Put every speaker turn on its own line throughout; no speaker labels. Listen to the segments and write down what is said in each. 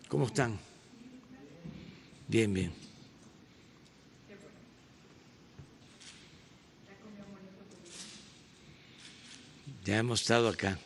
¿Cómo están? Bien, bien. Ya hemos estado acá.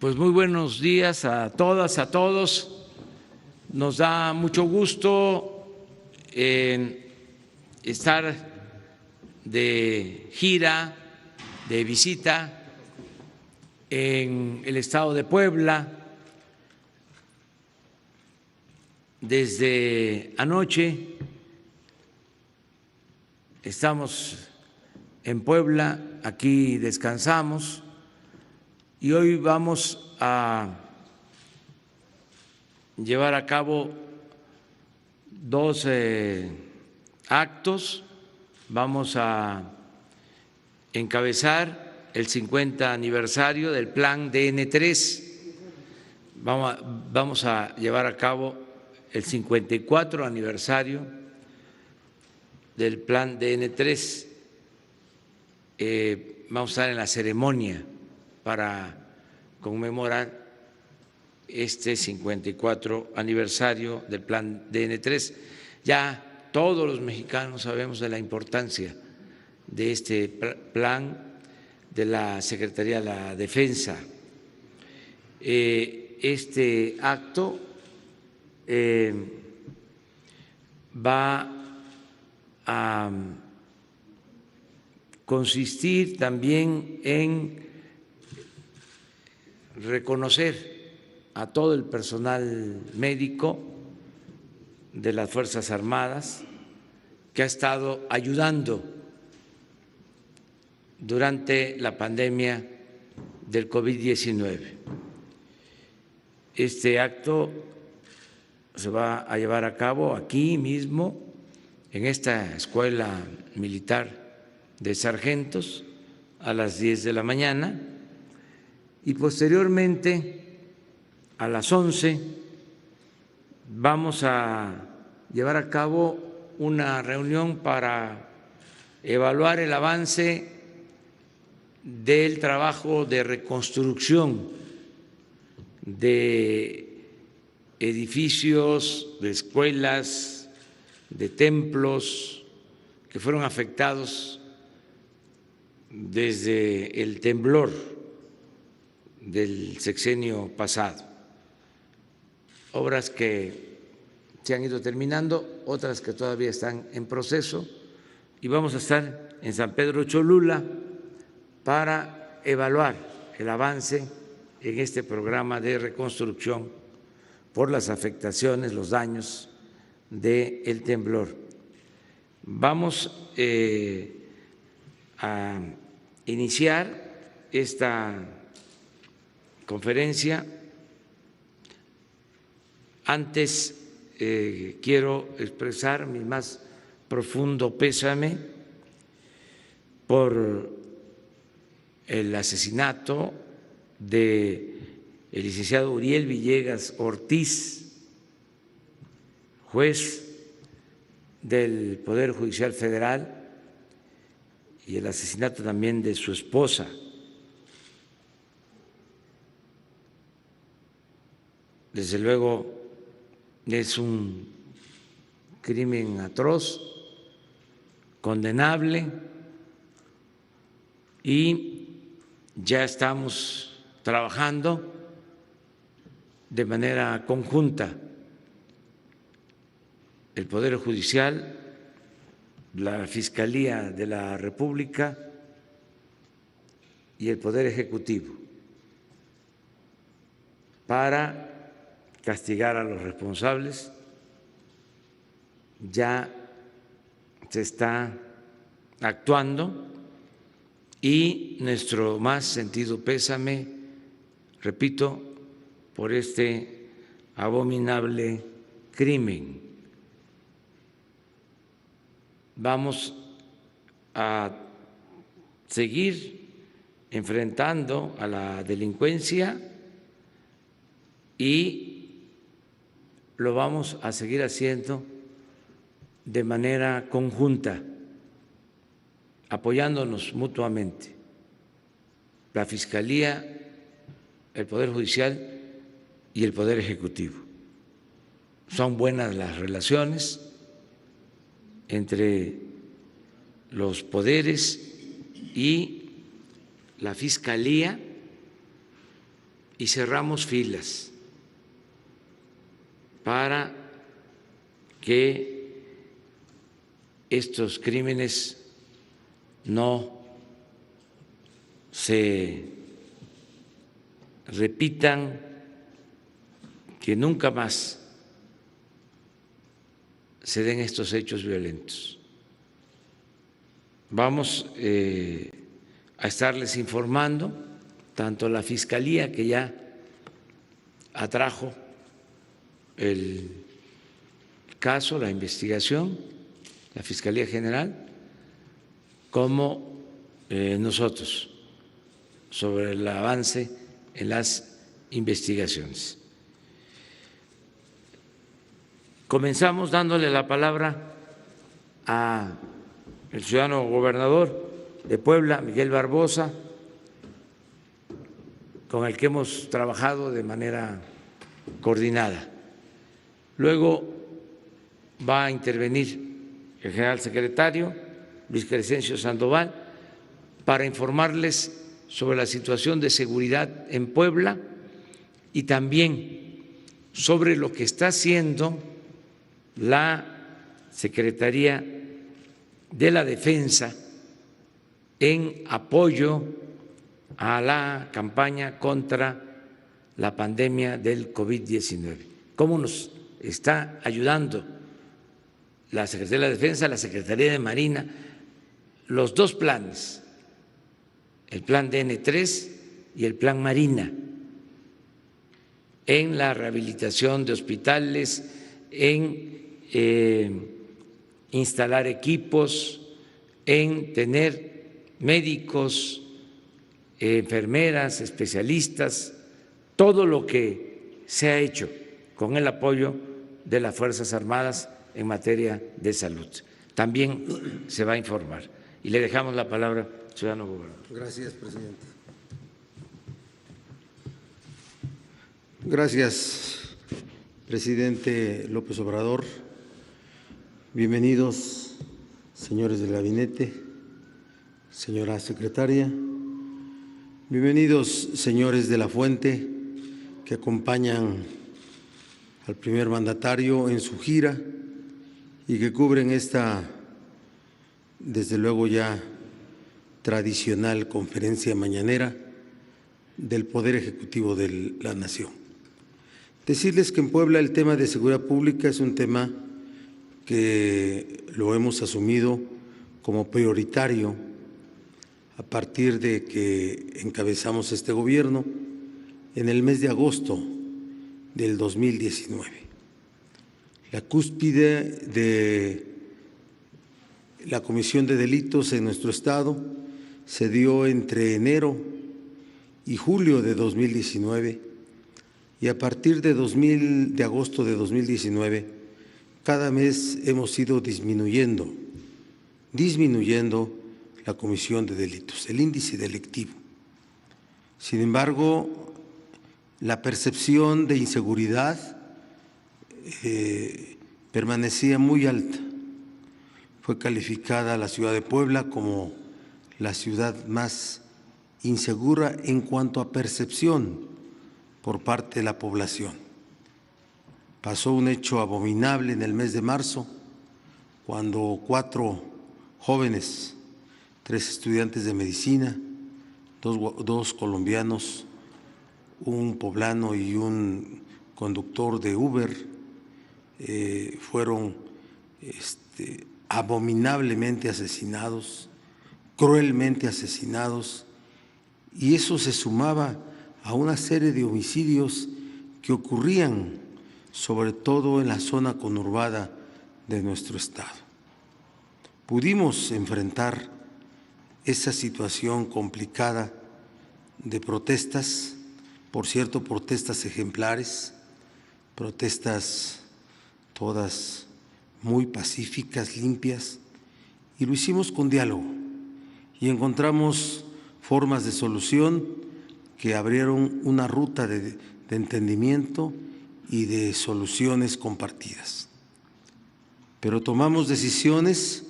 Pues muy buenos días a todas, a todos. Nos da mucho gusto estar de gira, de visita en el estado de Puebla. Desde anoche estamos en Puebla, aquí descansamos y hoy vamos a llevar a cabo dos actos. Vamos a encabezar el 50 aniversario del Plan DN3. Vamos a llevar a cabo el 54 aniversario del Plan DN3. Vamos a estar en la ceremonia para conmemorar este 54 aniversario del Plan DN3. Ya todos los mexicanos sabemos de la importancia de este plan de la Secretaría de la Defensa. Este acto va a consistir también en reconocer a todo el personal médico de las Fuerzas Armadas que ha estado ayudando durante la pandemia del COVID-19. Este acto se va a llevar a cabo aquí mismo, en esta Escuela Militar de Sargentos, a las 10 de la mañana, y posteriormente a las 11 vamos a llevar a cabo una reunión para evaluar el avance del trabajo de reconstrucción de edificios, de escuelas, de templos que fueron afectados desde el temblor del sexenio pasado. Obras que se han ido terminando, otras que todavía están en proceso, y vamos a estar en San Pedro Cholula para evaluar el avance en este programa de reconstrucción por las afectaciones, los daños del temblor. Vamos a iniciar esta conferencia. Antes quiero expresar mi más profundo pésame por el asesinato del licenciado Uriel Villegas Ortiz, juez del Poder Judicial Federal, y el asesinato también de su esposa. Desde luego es un crimen atroz, condenable, y ya estamos trabajando de manera conjunta el Poder Judicial, la Fiscalía de la República y el Poder Ejecutivo para castigar a los responsables. Ya se está actuando y nuestro más sentido pésame, repito, por este abominable crimen. Vamos a seguir enfrentando a la delincuencia y lo vamos a seguir haciendo de manera conjunta, apoyándonos mutuamente, la Fiscalía, el Poder Judicial y el Poder Ejecutivo. Son buenas las relaciones entre los poderes y la Fiscalía y cerramos filas para que estos crímenes no se repitan, que nunca más se den estos hechos violentos. Vamos a estarles informando, tanto la Fiscalía, que ya atrajo el caso, la investigación, la Fiscalía General, como nosotros, sobre el avance en las investigaciones. Comenzamos dándole la palabra al ciudadano gobernador de Puebla, Miguel Barbosa, con el que hemos trabajado de manera coordinada. Luego va a intervenir el general secretario Luis Crescencio Sandoval para informarles sobre la situación de seguridad en Puebla y también sobre lo que está haciendo la Secretaría de la Defensa en apoyo a la campaña contra la pandemia del COVID-19. ¿Cómo nos está ayudando la Secretaría de la Defensa, la Secretaría de Marina, los dos planes, el plan DN3 y el plan Marina, en la rehabilitación de hospitales, en instalar equipos, en tener médicos, enfermeras, especialistas, todo lo que se ha hecho con el apoyo de las Fuerzas Armadas en materia de salud. También se va a informar. Y le dejamos la palabra al ciudadano gobernador.
Gracias, presidente. Gracias, presidente López Obrador. Bienvenidos, señores del gabinete, señora secretaria. Bienvenidos, señores de la Fuente, que acompañan al primer mandatario en su gira y que cubren esta, desde luego ya tradicional conferencia mañanera del Poder Ejecutivo de la Nación. Decirles que en Puebla el tema de seguridad pública es un tema que lo hemos asumido como prioritario a partir de que encabezamos este gobierno en el mes de agosto del 2019. La cúspide de la comisión de delitos en nuestro estado se dio entre enero y julio de 2019 y a partir de agosto de 2019 cada mes hemos ido disminuyendo la comisión de delitos, el índice delictivo. Sin embargo, la percepción de inseguridad permanecía muy alta. Fue calificada la ciudad de Puebla como la ciudad más insegura en cuanto a percepción por parte de la población. Pasó un hecho abominable en el mes de marzo, cuando 4 jóvenes, 3 estudiantes de medicina, dos colombianos, un poblano y un conductor de Uber, fueron abominablemente asesinados, cruelmente asesinados, y eso se sumaba a una serie de homicidios que ocurrían sobre todo en la zona conurbada de nuestro estado. Pudimos enfrentar esa situación complicada de protestas, por cierto, protestas ejemplares, protestas todas muy pacíficas, limpias, y lo hicimos con diálogo y encontramos formas de solución que abrieron una ruta de entendimiento y de soluciones compartidas. Pero tomamos decisiones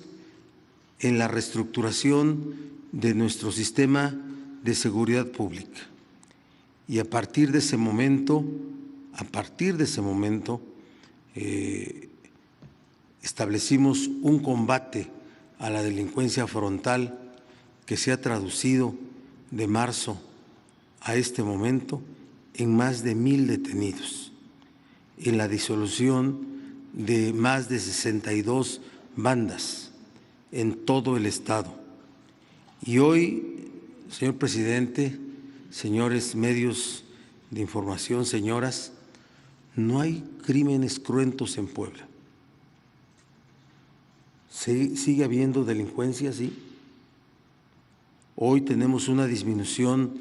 en la reestructuración de nuestro sistema de seguridad pública y a partir de ese momento establecimos un combate a la delincuencia frontal que se ha traducido de marzo a este momento en más de 1,000 detenidos, en la disolución de más de 62 bandas en todo el estado. Y hoy, señor presidente, señores medios de información, señoras, no hay crímenes cruentos en Puebla. ¿Sigue habiendo delincuencia? Sí. Hoy tenemos una disminución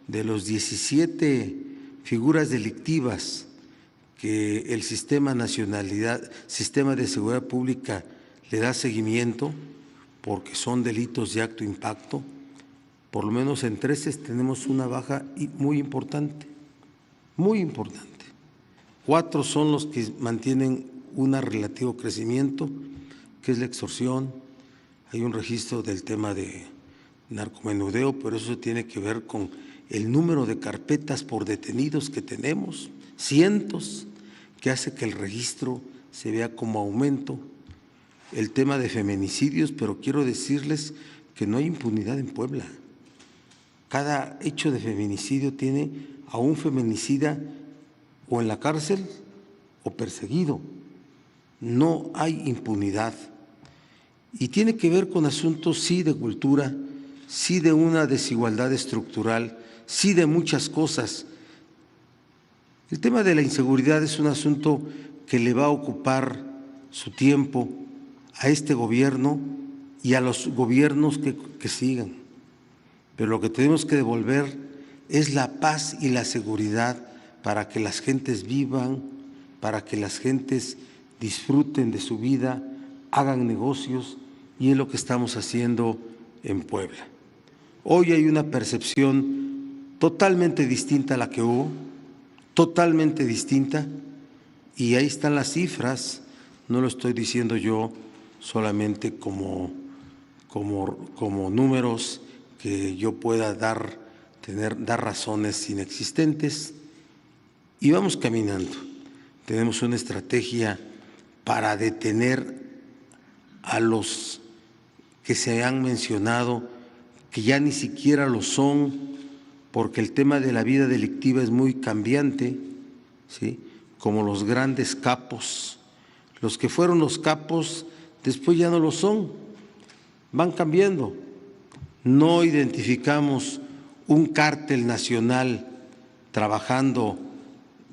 de los 17 figuras delictivas que el sistema de seguridad pública le da seguimiento porque son delitos de alto impacto. Por lo menos en 13 tenemos una baja muy importante, muy importante. 4 son los que mantienen un relativo crecimiento, que es la extorsión. Hay un registro del tema de narcomenudeo, pero eso tiene que ver con el número de carpetas por detenidos que tenemos, cientos, que hace que el registro se vea como aumento. El tema de feminicidios, pero quiero decirles que no hay impunidad en Puebla. Cada hecho de feminicidio tiene a un feminicida o en la cárcel o perseguido. No hay impunidad. Y tiene que ver con asuntos, sí, de cultura, sí, de una desigualdad estructural, sí, de muchas cosas. El tema de la inseguridad es un asunto que le va a ocupar su tiempo a este gobierno y a los gobiernos que sigan. Pero lo que tenemos que devolver es la paz y la seguridad para que las gentes vivan, para que las gentes disfruten de su vida, hagan negocios, y es lo que estamos haciendo en Puebla. Hoy hay una percepción totalmente distinta a la que hubo, totalmente distinta, y ahí están las cifras. No lo estoy diciendo yo solamente como números que yo pueda dar razones inexistentes, y vamos caminando. Tenemos una estrategia para detener a los que se han mencionado, que ya ni siquiera lo son, porque el tema de la vida delictiva es muy cambiante, ¿sí? Como los grandes capos. Los que fueron los capos después ya no lo son, van cambiando. No identificamos un cártel nacional trabajando,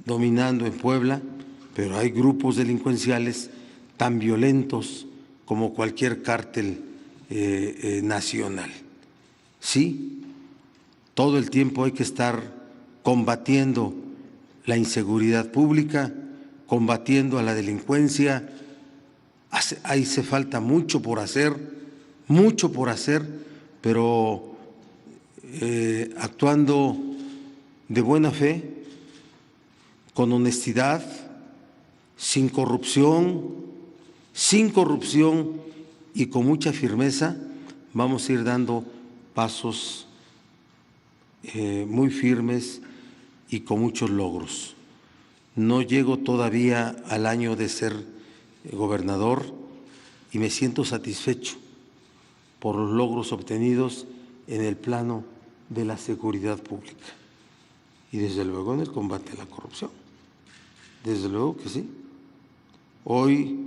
dominando en Puebla, pero hay grupos delincuenciales tan violentos como cualquier cártel nacional. Sí, todo el tiempo hay que estar combatiendo la inseguridad pública, combatiendo a la delincuencia. Ahí hace falta mucho por hacer, pero actuando de buena fe, con honestidad, sin corrupción y con mucha firmeza, vamos a ir dando pasos muy firmes y con muchos logros. No llego todavía al año de ser gobernador y me siento satisfecho por los logros obtenidos en el plano de la seguridad pública y desde luego en el combate a la corrupción. Desde luego que sí. Hoy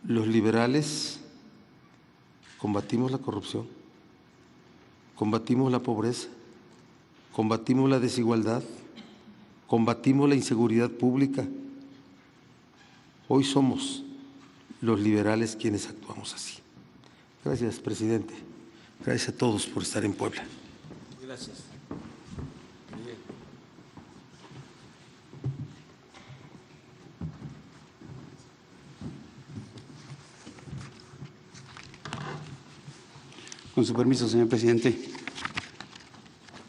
los liberales combatimos la corrupción, combatimos la pobreza, combatimos la desigualdad, combatimos la inseguridad pública. Hoy somos los liberales quienes actuamos así. Gracias, presidente. Gracias a todos por estar en Puebla.
Gracias.
Con su permiso, señor presidente.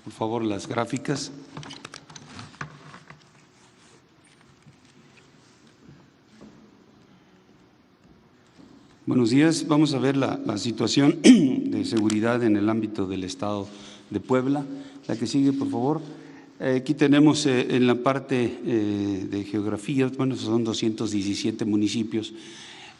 Por favor, las gráficas. Buenos días. Vamos a ver la situación de seguridad en el ámbito del Estado de Puebla. La que sigue, por favor. Aquí tenemos en la parte de geografía, bueno, son 217 municipios.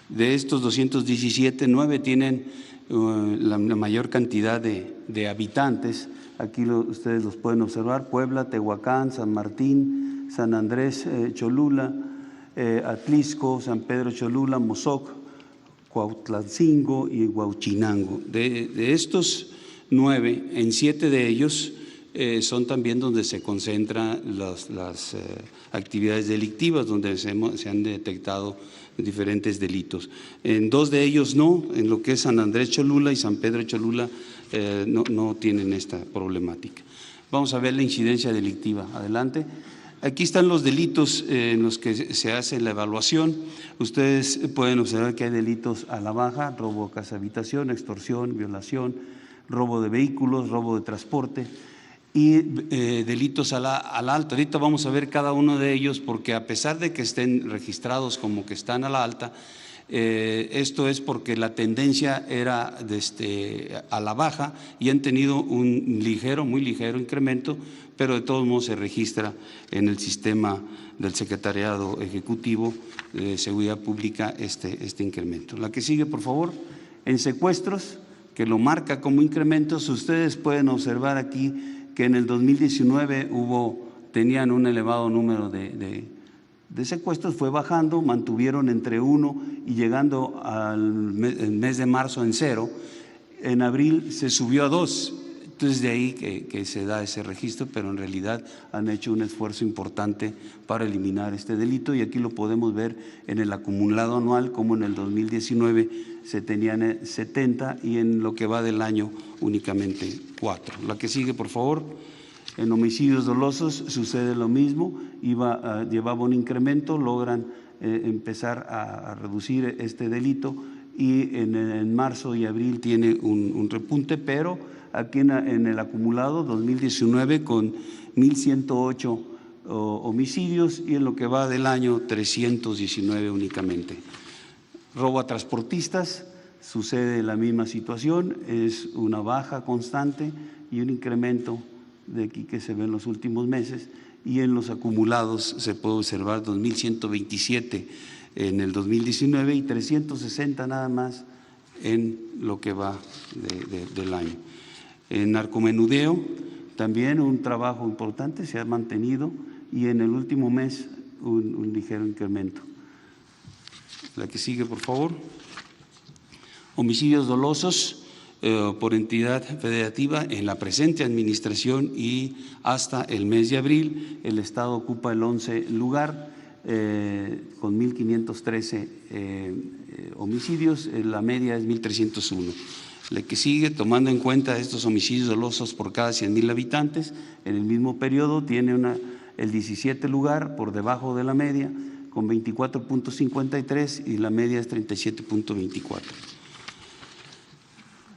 De estos 217, 9 tienen la mayor cantidad de habitantes. Aquí ustedes los pueden observar: Puebla, Tehuacán, San Martín, San Andrés Cholula, Atlisco, San Pedro Cholula, Mozoc, Cuautlancingo y Huauchinango. De estos 9, en 7 de ellos son también donde se concentran las actividades delictivas, donde se han detectado diferentes delitos. En 2 de ellos no, en lo que es San Andrés Cholula y San Pedro Cholula no tienen esta problemática. Vamos a ver la incidencia delictiva. Adelante. Aquí están los delitos en los que se hace la evaluación. Ustedes pueden observar que hay delitos a la baja: robo a casa habitación, extorsión, violación, robo de vehículos, robo de transporte, y delitos a la alta. Ahorita vamos a ver cada uno de ellos, porque a pesar de que estén registrados como que están a la alta, esto es porque la tendencia era a la baja y han tenido un muy ligero incremento, pero de todos modos se registra en el sistema del Secretariado Ejecutivo de Seguridad Pública este incremento. La que sigue, por favor. En secuestros, que lo marca como incrementos, ustedes pueden observar aquí que en el 2019 tenían un elevado número de secuestros, fue bajando, mantuvieron entre 1 y llegando al mes de marzo en 0. En abril se subió a 2. Entonces de ahí que se da ese registro, pero en realidad han hecho un esfuerzo importante para eliminar este delito, y aquí lo podemos ver en el acumulado anual, como en el 2019 se tenían 70 y en lo que va del año únicamente 4. La que sigue, por favor. En homicidios dolosos sucede lo mismo, llevaba un incremento, logran empezar a reducir este delito, y en marzo y abril tiene un repunte, pero aquí en el acumulado 2019 con 1,108 homicidios, y en lo que va del año 319 únicamente. Robo a transportistas, sucede la misma situación, es una baja constante y un incremento de aquí que se ve en los últimos meses, y en los acumulados se puede observar 2,127 en el 2019 y 360 nada más en lo que va del año. En narcomenudeo también un trabajo importante se ha mantenido, y en el último mes un ligero incremento. La que sigue, por favor. Homicidios dolosos por entidad federativa en la presente administración y hasta el mes de abril el Estado ocupa el 11 lugar con 1,513 homicidios, la media es 1,301. La que sigue, tomando en cuenta estos homicidios dolosos por cada 100,000 habitantes, en el mismo periodo tiene el 17 lugar por debajo de la media con 24,53 y la media es 37,24.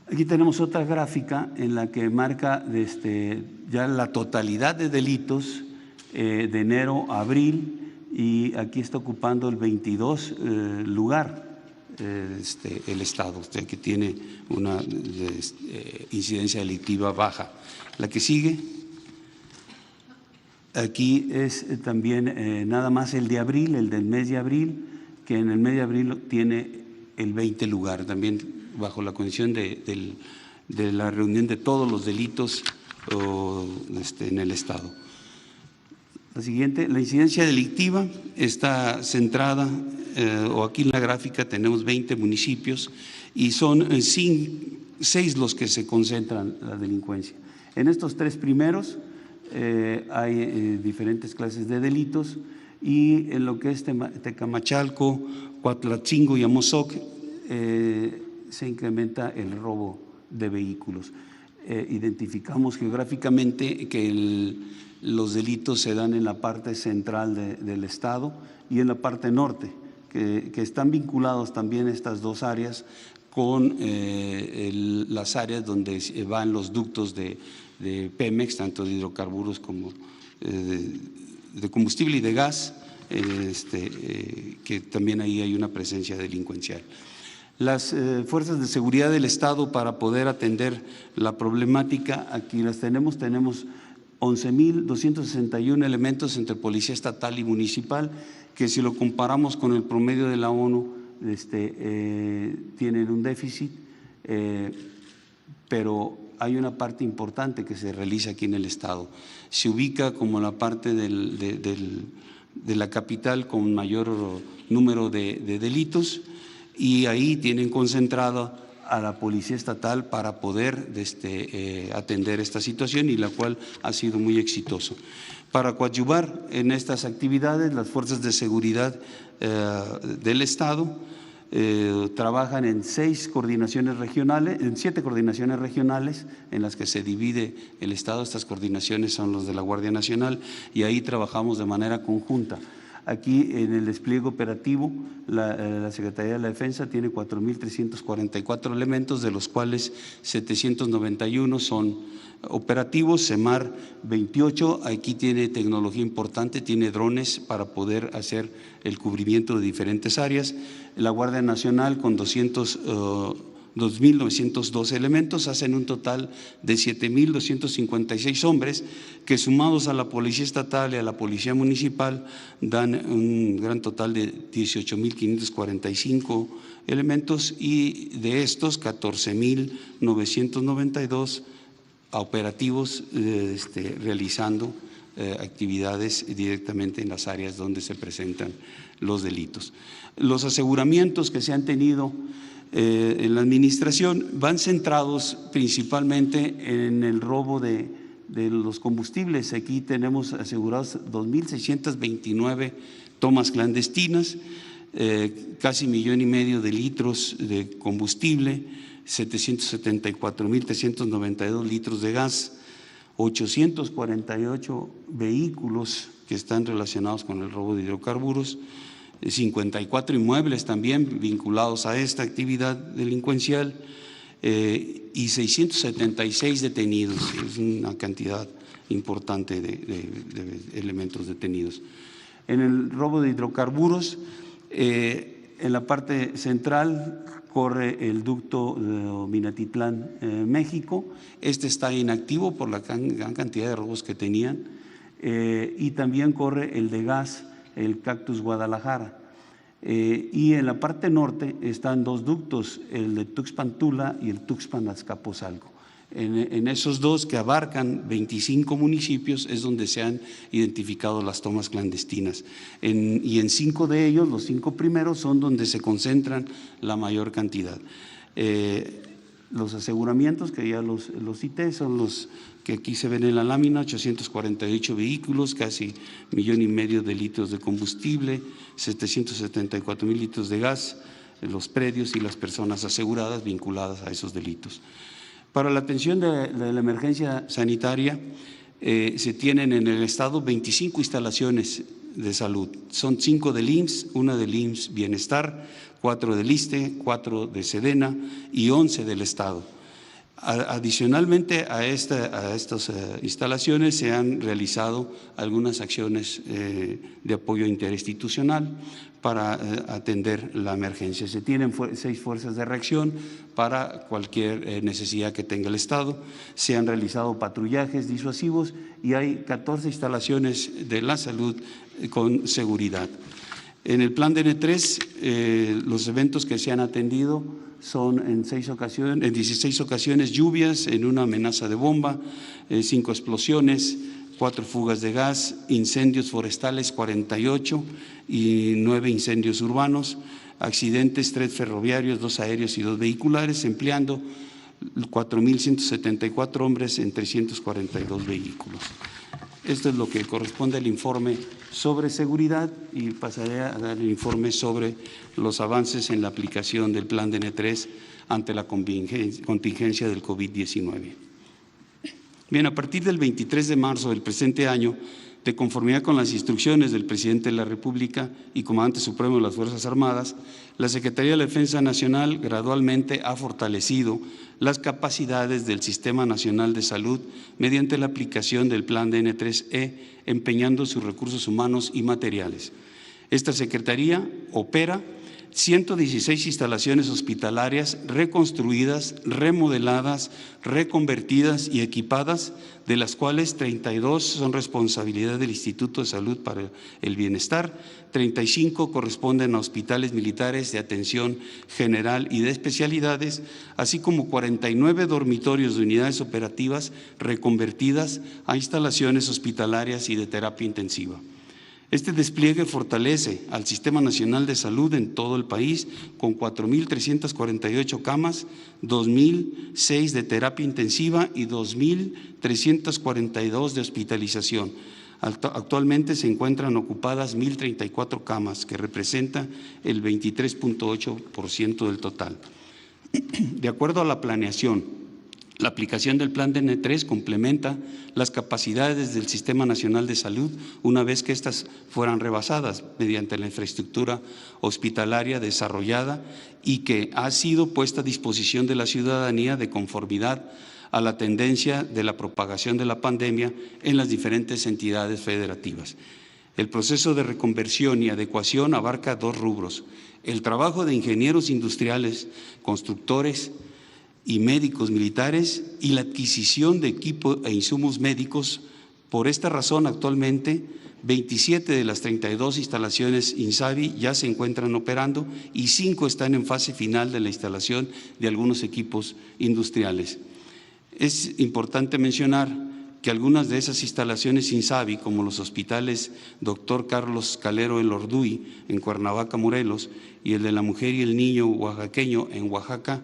Aquí tenemos otra gráfica en la que marca ya la totalidad de delitos de enero a abril, y aquí está ocupando el 22 lugar el Estado, que tiene una incidencia delictiva baja. La que sigue. Aquí es también nada más el de abril, el del mes de abril, que en el mes de abril tiene el 20 lugar, también bajo la condición de la reunión de todos los delitos en el Estado. La siguiente, la incidencia delictiva está centrada, o aquí en la gráfica tenemos 20 municipios y son 6 los que se concentran la delincuencia. En estos 3 primeros hay diferentes clases de delitos, y en lo que es Tecamachalco, Coatlatzingo y Amozoc se incrementa el robo de vehículos. Identificamos geográficamente que los delitos se dan en la parte central del Estado y en la parte norte, que están vinculados también estas dos áreas con las áreas donde van los ductos de Pemex, tanto de hidrocarburos como de combustible y de gas, que también ahí hay una presencia delincuencial. Las fuerzas de seguridad del Estado, para poder atender la problemática, aquí las tenemos 11,261 elementos entre policía estatal y municipal, que si lo comparamos con el promedio de la ONU, tienen un déficit, pero hay una parte importante que se realiza aquí en el Estado. Se ubica como la parte de la capital con mayor número de delitos, y ahí tienen concentrado a la Policía Estatal para poder atender esta situación, y la cual ha sido muy exitoso. Para coadyuvar en estas actividades, las fuerzas de seguridad del Estado trabajan en 7 coordinaciones regionales en las que se divide el Estado. Estas coordinaciones son los de la Guardia Nacional, y ahí trabajamos de manera conjunta. Aquí en el despliegue operativo, la Secretaría de la Defensa tiene 4,344 elementos, de los cuales 791 son operativos, SEMAR 28, aquí tiene tecnología importante, tiene drones para poder hacer el cubrimiento de diferentes áreas. La Guardia Nacional con 2,902 elementos hacen un total de 7,256 hombres, que sumados a la Policía Estatal y a la Policía Municipal dan un gran total de 18,545 elementos, y de estos 14,992 operativos realizando actividades directamente en las áreas donde se presentan los delitos. Los aseguramientos que se han tenido en la administración van centrados principalmente en el robo de los combustibles. Aquí tenemos asegurados 2,629 tomas clandestinas, casi 1,5 millones de litros de combustible, 774,392 litros de gas, 848 vehículos que están relacionados con el robo de hidrocarburos, 54 inmuebles también vinculados a esta actividad delincuencial y 676 detenidos. Es una cantidad importante de elementos detenidos. En el robo de hidrocarburos, en la parte central corre el ducto de Minatitlán, México. Este está inactivo por la gran cantidad de robos que tenían. Y también corre el de gas, el Cactus Guadalajara. Y en la parte norte están dos ductos, el de Tuxpan-Tula y el Tuxpan-Azcapotzalco. En esos dos, que abarcan 25 municipios, es donde se han identificado las tomas clandestinas. Y en 5 de ellos, los 5 primeros, son donde se concentran la mayor cantidad. Los aseguramientos, que ya los cité, son los que aquí se ven en la lámina: 848 vehículos, casi 1,5 millones de litros de combustible, 774,000 litros de gas, los predios y las personas aseguradas vinculadas a esos delitos. Para la atención de la emergencia sanitaria, se tienen en el estado 25 instalaciones de salud. Son 5 del IMSS, 1 del IMSS Bienestar, 4 del ISSSTE, 4 de SEDENA y 11 del estado. Adicionalmente a estas instalaciones se han realizado algunas acciones de apoyo interinstitucional para atender la emergencia. Se tienen 6 fuerzas de reacción para cualquier necesidad que tenga el Estado. Se han realizado patrullajes disuasivos y hay 14 instalaciones de la salud con seguridad. En el plan de N3, los eventos que se han atendido son en 16 ocasiones lluvias, en una amenaza de bomba, 5 explosiones, 4 fugas de gas, incendios forestales 48 y 9 incendios urbanos, accidentes 3 ferroviarios, 2 aéreos y 2 vehiculares, empleando 4,174 hombres en 342 vehículos. Esto es lo que corresponde al informe sobre seguridad, y pasaré a dar el informe sobre los avances en la aplicación del plan de N3 ante la contingencia del COVID-19. Bien, a partir del 23 de marzo del presente año, de conformidad con las instrucciones del Presidente de la República y Comandante Supremo de las Fuerzas Armadas, la Secretaría de la Defensa Nacional gradualmente ha fortalecido las capacidades del Sistema Nacional de Salud mediante la aplicación del Plan de N3E, empeñando sus recursos humanos y materiales. Esta Secretaría opera 116 instalaciones hospitalarias reconstruidas, remodeladas, reconvertidas y equipadas, de las cuales 32 son responsabilidad del Instituto de Salud para el Bienestar, 35 corresponden a hospitales militares de atención general y de especialidades, así como 49 dormitorios de unidades operativas reconvertidas a instalaciones hospitalarias y de terapia intensiva. Este despliegue fortalece al Sistema Nacional de Salud en todo el país con 4,348 camas, 2,006 de terapia intensiva y 2,342 de hospitalización. Actualmente se encuentran ocupadas 1,034 camas, que representa el 23,8% del total. De acuerdo a la planeación, la aplicación del plan de N3 complementa las capacidades del Sistema Nacional de Salud una vez que éstas fueran rebasadas mediante la infraestructura hospitalaria desarrollada y que ha sido puesta a disposición de la ciudadanía de conformidad a la tendencia de la propagación de la pandemia en las diferentes entidades federativas. El proceso de reconversión y adecuación abarca 2 rubros: el trabajo de ingenieros industriales, constructores y médicos militares, y la adquisición de equipo e insumos médicos. Por esta razón, actualmente 27 de las 32 instalaciones INSABI ya se encuentran operando y 5 están en fase final de la instalación de algunos equipos industriales. Es importante mencionar que algunas de esas instalaciones INSABI, como los hospitales Dr. Carlos Calero El Orduy en Cuernavaca, Morelos, y el de la Mujer y el Niño Oaxaqueño en Oaxaca,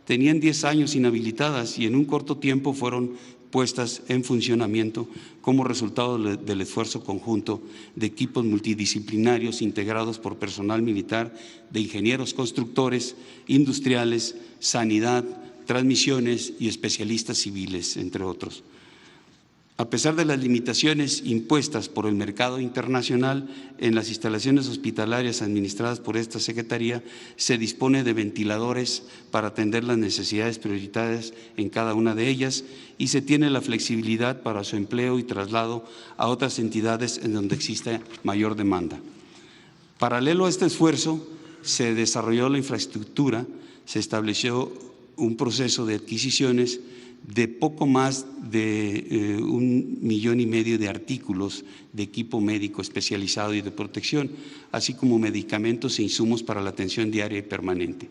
tenían 10 años inhabilitadas y en un corto tiempo fueron puestas en funcionamiento como resultado del esfuerzo conjunto de equipos multidisciplinarios integrados por personal militar, de ingenieros constructores, industriales, sanidad, transmisiones y especialistas civiles, entre otros. A pesar de las limitaciones impuestas por el mercado internacional, en las instalaciones hospitalarias administradas por esta Secretaría se dispone de ventiladores para atender las necesidades prioritarias en cada una de ellas y se tiene la flexibilidad para su empleo y traslado a otras entidades en donde existe mayor demanda. Paralelo a este esfuerzo, se desarrolló la infraestructura, se estableció un proceso de adquisiciones de poco más de 1,5 millones de artículos de equipo médico especializado y de protección, así como medicamentos e insumos para la atención diaria y permanente.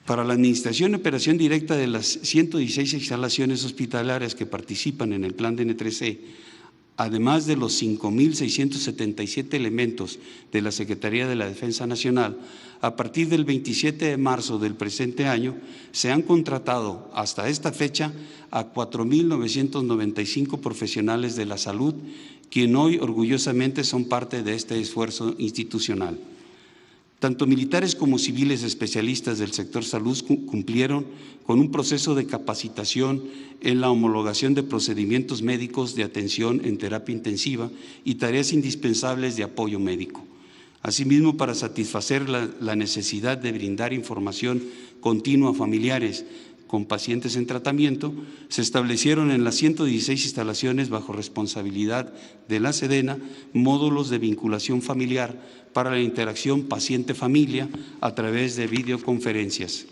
Para la administración y operación directa de las 116 instalaciones hospitalarias que participan en el Plan DN3E, además de los 5,677 elementos de la Secretaría de la Defensa Nacional, a partir del 27 de marzo del presente año, se han contratado hasta esta fecha a 4,995 profesionales de la salud, quien hoy orgullosamente son parte de este esfuerzo institucional. Tanto militares como civiles especialistas del sector salud cumplieron con un proceso de capacitación en la homologación de procedimientos médicos de atención en terapia intensiva y tareas indispensables de apoyo médico. Asimismo, para satisfacer la necesidad de brindar información continua a familiares con pacientes en tratamiento, se establecieron en las 116 instalaciones bajo responsabilidad de la Sedena módulos de vinculación familiar para la interacción paciente-familia a través de videoconferencias.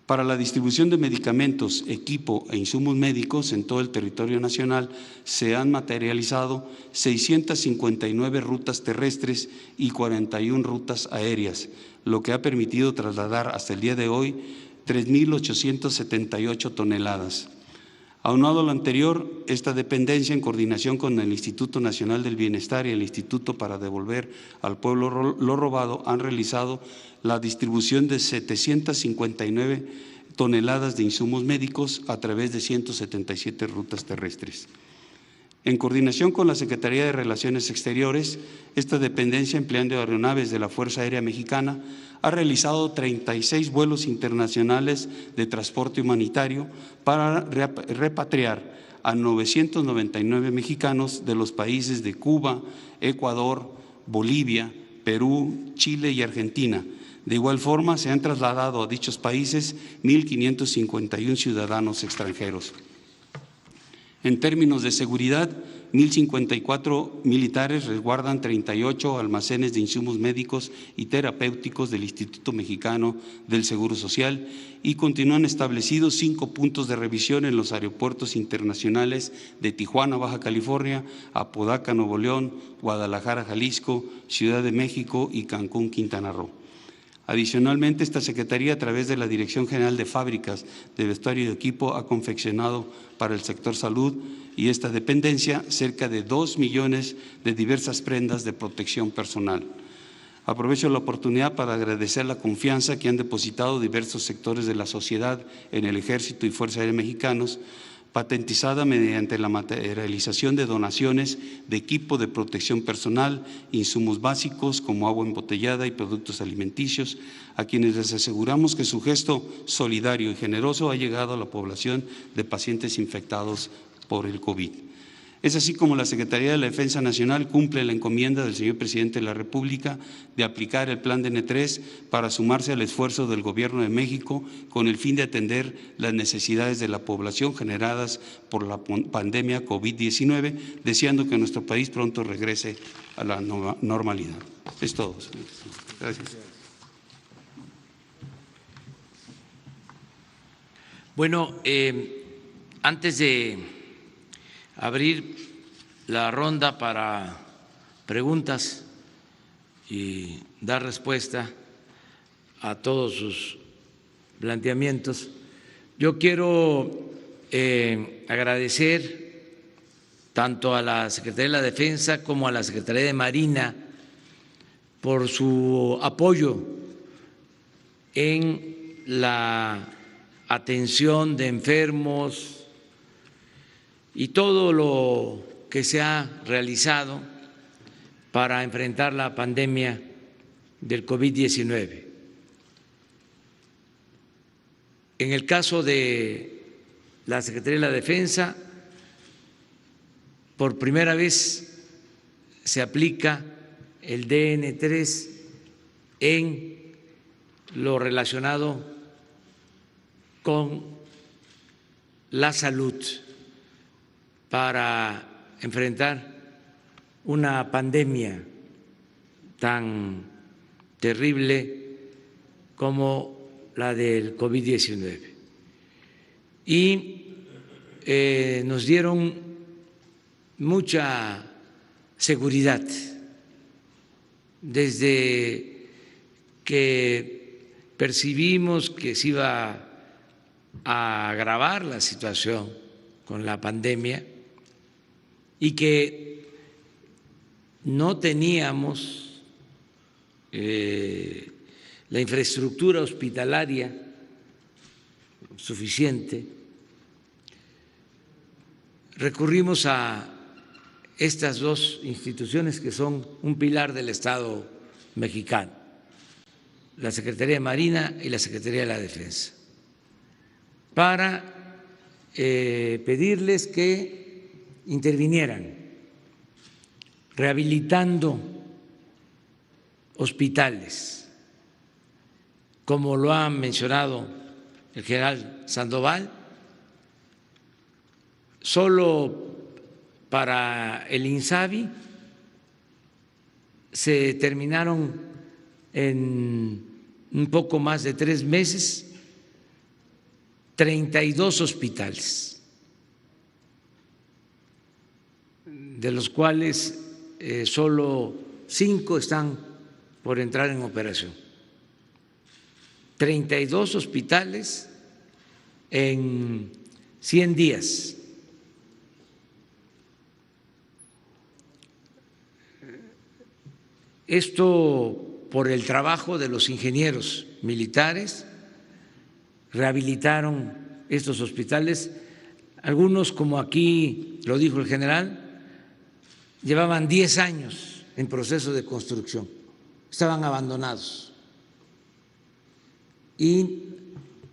Para la distribución de medicamentos, equipo e insumos médicos en todo el territorio nacional se han materializado 659 rutas terrestres y 41 rutas aéreas, lo que ha permitido trasladar hasta el día de hoy 3,878 toneladas. Aunado a lo anterior, esta dependencia, en coordinación con el Instituto Nacional del Bienestar y el Instituto para Devolver al Pueblo lo Robado, han realizado la distribución de 759 toneladas de insumos médicos a través de 177 rutas terrestres. En coordinación con la Secretaría de Relaciones Exteriores, esta dependencia, empleando aeronaves de la Fuerza Aérea Mexicana, ha realizado 36 vuelos internacionales de transporte humanitario para repatriar a 999 mexicanos de los países de Cuba, Ecuador, Bolivia, Perú, Chile y Argentina. De igual forma, se han trasladado a dichos países 1,551 ciudadanos extranjeros. En términos de seguridad, 1,054 militares resguardan 38 almacenes de insumos médicos y terapéuticos del Instituto Mexicano del Seguro Social y continúan establecidos 5 puntos de revisión en los aeropuertos internacionales de Tijuana, Baja California, Apodaca, Nuevo León, Guadalajara, Jalisco, Ciudad de México y Cancún, Quintana Roo. Adicionalmente, esta Secretaría, a través de la Dirección General de Fábricas de Vestuario y de Equipo, ha confeccionado para el sector salud y esta dependencia cerca de 2 millones de diversas prendas de protección personal. Aprovecho la oportunidad para agradecer la confianza que han depositado diversos sectores de la sociedad en el Ejército y Fuerza Aérea Mexicanos, patentizada mediante la materialización de donaciones de equipo de protección personal, insumos básicos como agua embotellada y productos alimenticios, a quienes les aseguramos que su gesto solidario y generoso ha llegado a la población de pacientes infectados por el COVID. Es así como la Secretaría de la Defensa Nacional cumple la encomienda del señor Presidente de la República de aplicar el Plan DN3 para sumarse al esfuerzo del Gobierno de México con el fin de atender las necesidades de la población generadas por la pandemia COVID-19, deseando que nuestro país pronto regrese a la normalidad. Es todo. Gracias.
Bueno, antes de abrir la ronda para preguntas y dar respuesta a todos sus planteamientos, yo quiero agradecer tanto a la Secretaría de la Defensa como a la Secretaría de Marina por su apoyo en la atención de enfermos y todo lo que se ha realizado para enfrentar la pandemia del COVID-19. En el caso de la Secretaría de la Defensa, por primera vez se aplica el DN3 en lo relacionado con la salud para enfrentar una pandemia tan terrible como la del COVID-19. Y nos dieron mucha seguridad desde que percibimos que se iba a agravar la situación con la pandemia y que no teníamos la infraestructura hospitalaria suficiente, recurrimos a estas dos instituciones que son un pilar del Estado mexicano, la Secretaría de Marina y la Secretaría de la Defensa, para pedirles que intervinieran rehabilitando hospitales, como lo ha mencionado el general Sandoval. Solo para el INSABI se terminaron en un poco más de 3 meses 32 hospitales, de los cuales solo 5 están por entrar en operación. 32 hospitales en 100 días. Esto por el trabajo de los ingenieros militares. Rehabilitaron estos hospitales. Algunos, como aquí lo dijo el general, llevaban 10 años en proceso de construcción, estaban abandonados y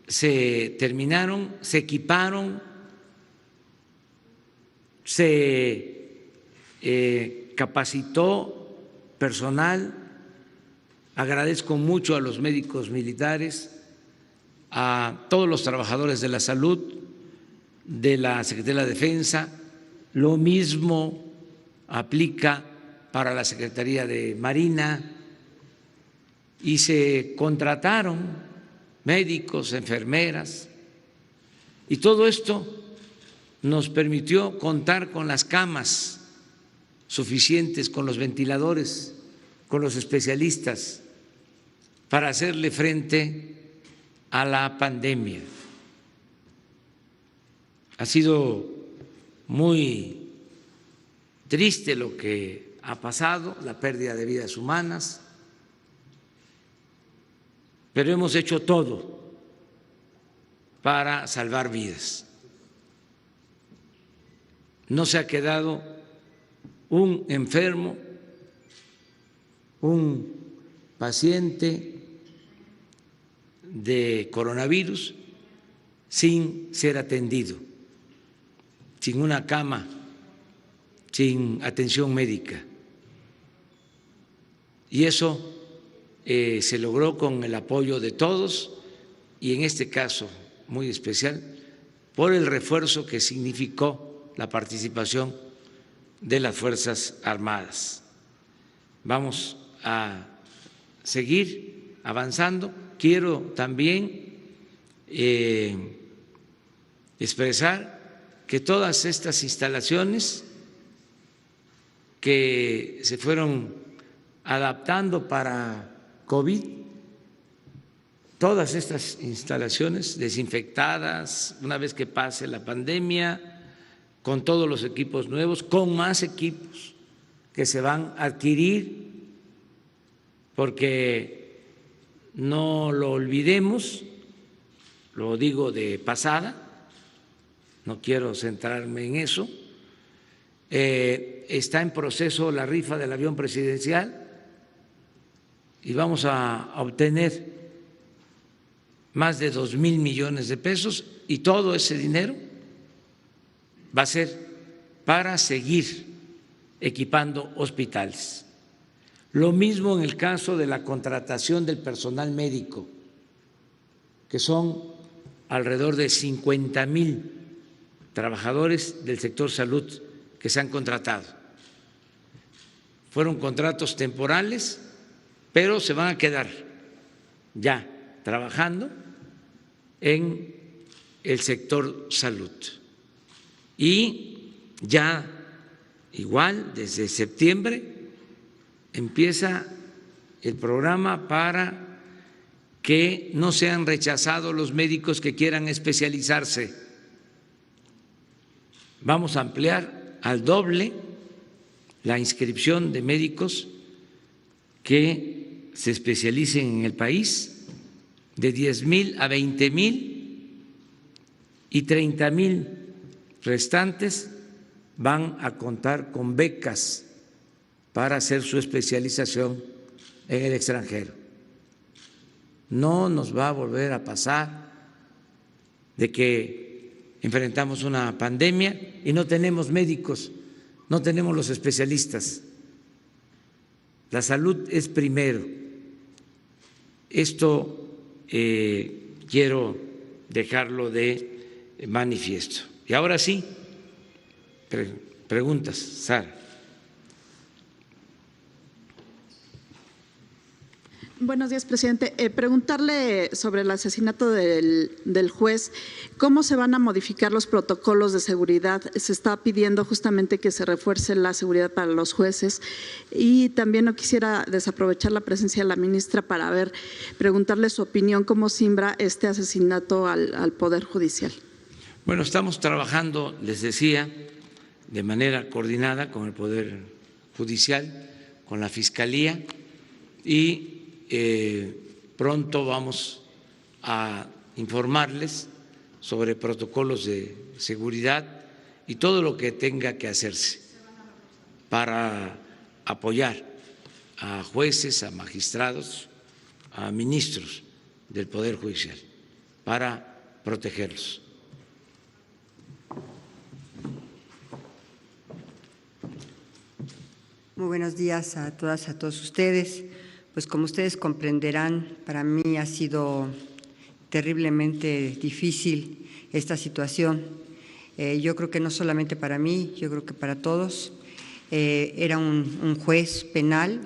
se terminaron, se equiparon, se capacitó personal. Agradezco mucho a los médicos militares, a todos los trabajadores de la salud, de la Secretaría de la Defensa. Lo mismo aplica para la Secretaría de Marina, y se contrataron médicos, enfermeras, y todo esto nos permitió contar con las camas suficientes, con los ventiladores, con los especialistas para hacerle frente a la pandemia. Ha sido muy triste lo que ha pasado, la pérdida de vidas humanas, pero hemos hecho todo para salvar vidas. No se ha quedado un enfermo, un paciente de coronavirus sin ser atendido, sin una cama, sin atención médica. Y eso se logró con el apoyo de todos, y en este caso muy especial por el refuerzo que significó la participación de las Fuerzas Armadas. Vamos a seguir avanzando. Quiero también expresar que todas estas instalaciones que se fueron adaptando para COVID, todas estas instalaciones desinfectadas una vez que pase la pandemia, con todos los equipos nuevos, con más equipos que se van a adquirir, porque no lo olvidemos, lo digo de pasada, no quiero centrarme en eso. Está en proceso la rifa del avión presidencial y vamos a obtener más de 2,000 millones de pesos, y todo ese dinero va a ser para seguir equipando hospitales. Lo mismo en el caso de la contratación del personal médico, que son alrededor de 50,000 trabajadores del sector salud que se han contratado. Fueron contratos temporales, pero se van a quedar ya trabajando en el sector salud. Y ya igual desde septiembre empieza el programa para que no sean rechazados los médicos que quieran especializarse. Vamos a ampliar al doble la inscripción de médicos que se especialicen en el país, de 10,000 a 20,000, y 30,000 restantes van a contar con becas para hacer su especialización en el extranjero. No nos va a volver a pasar de que enfrentamos una pandemia y no tenemos médicos, no tenemos los especialistas. La salud es primero. Esto quiero dejarlo de manifiesto. Y ahora sí, preguntas, Sara.
Buenos días, presidente. Preguntarle sobre el asesinato del juez, ¿cómo se van a modificar los protocolos de seguridad? Se está pidiendo justamente que se refuerce la seguridad para los jueces, y también no quisiera desaprovechar la presencia de la ministra para preguntarle su opinión, cómo simbra este asesinato al Poder Judicial.
Bueno, estamos trabajando, les decía, de manera coordinada con el Poder Judicial, con la Fiscalía, y pronto vamos a informarles sobre protocolos de seguridad y todo lo que tenga que hacerse para apoyar a jueces, a magistrados, a ministros del Poder Judicial, para protegerlos.
Muy buenos días a todas, a todos ustedes. Pues como ustedes comprenderán, para mí ha sido terriblemente difícil esta situación. Yo creo que no solamente para mí, yo creo que para todos. Era un juez penal,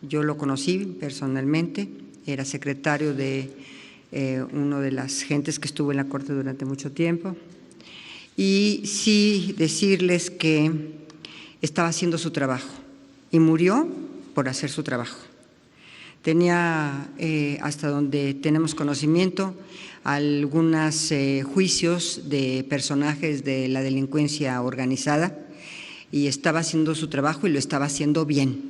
yo lo conocí personalmente, era secretario de uno de las gentes que estuvo en la Corte durante mucho tiempo. Y sí decirles que estaba haciendo su trabajo y murió por hacer su trabajo. Tenía, hasta donde tenemos conocimiento, algunos juicios de personajes de la delincuencia organizada, y estaba haciendo su trabajo y lo estaba haciendo bien,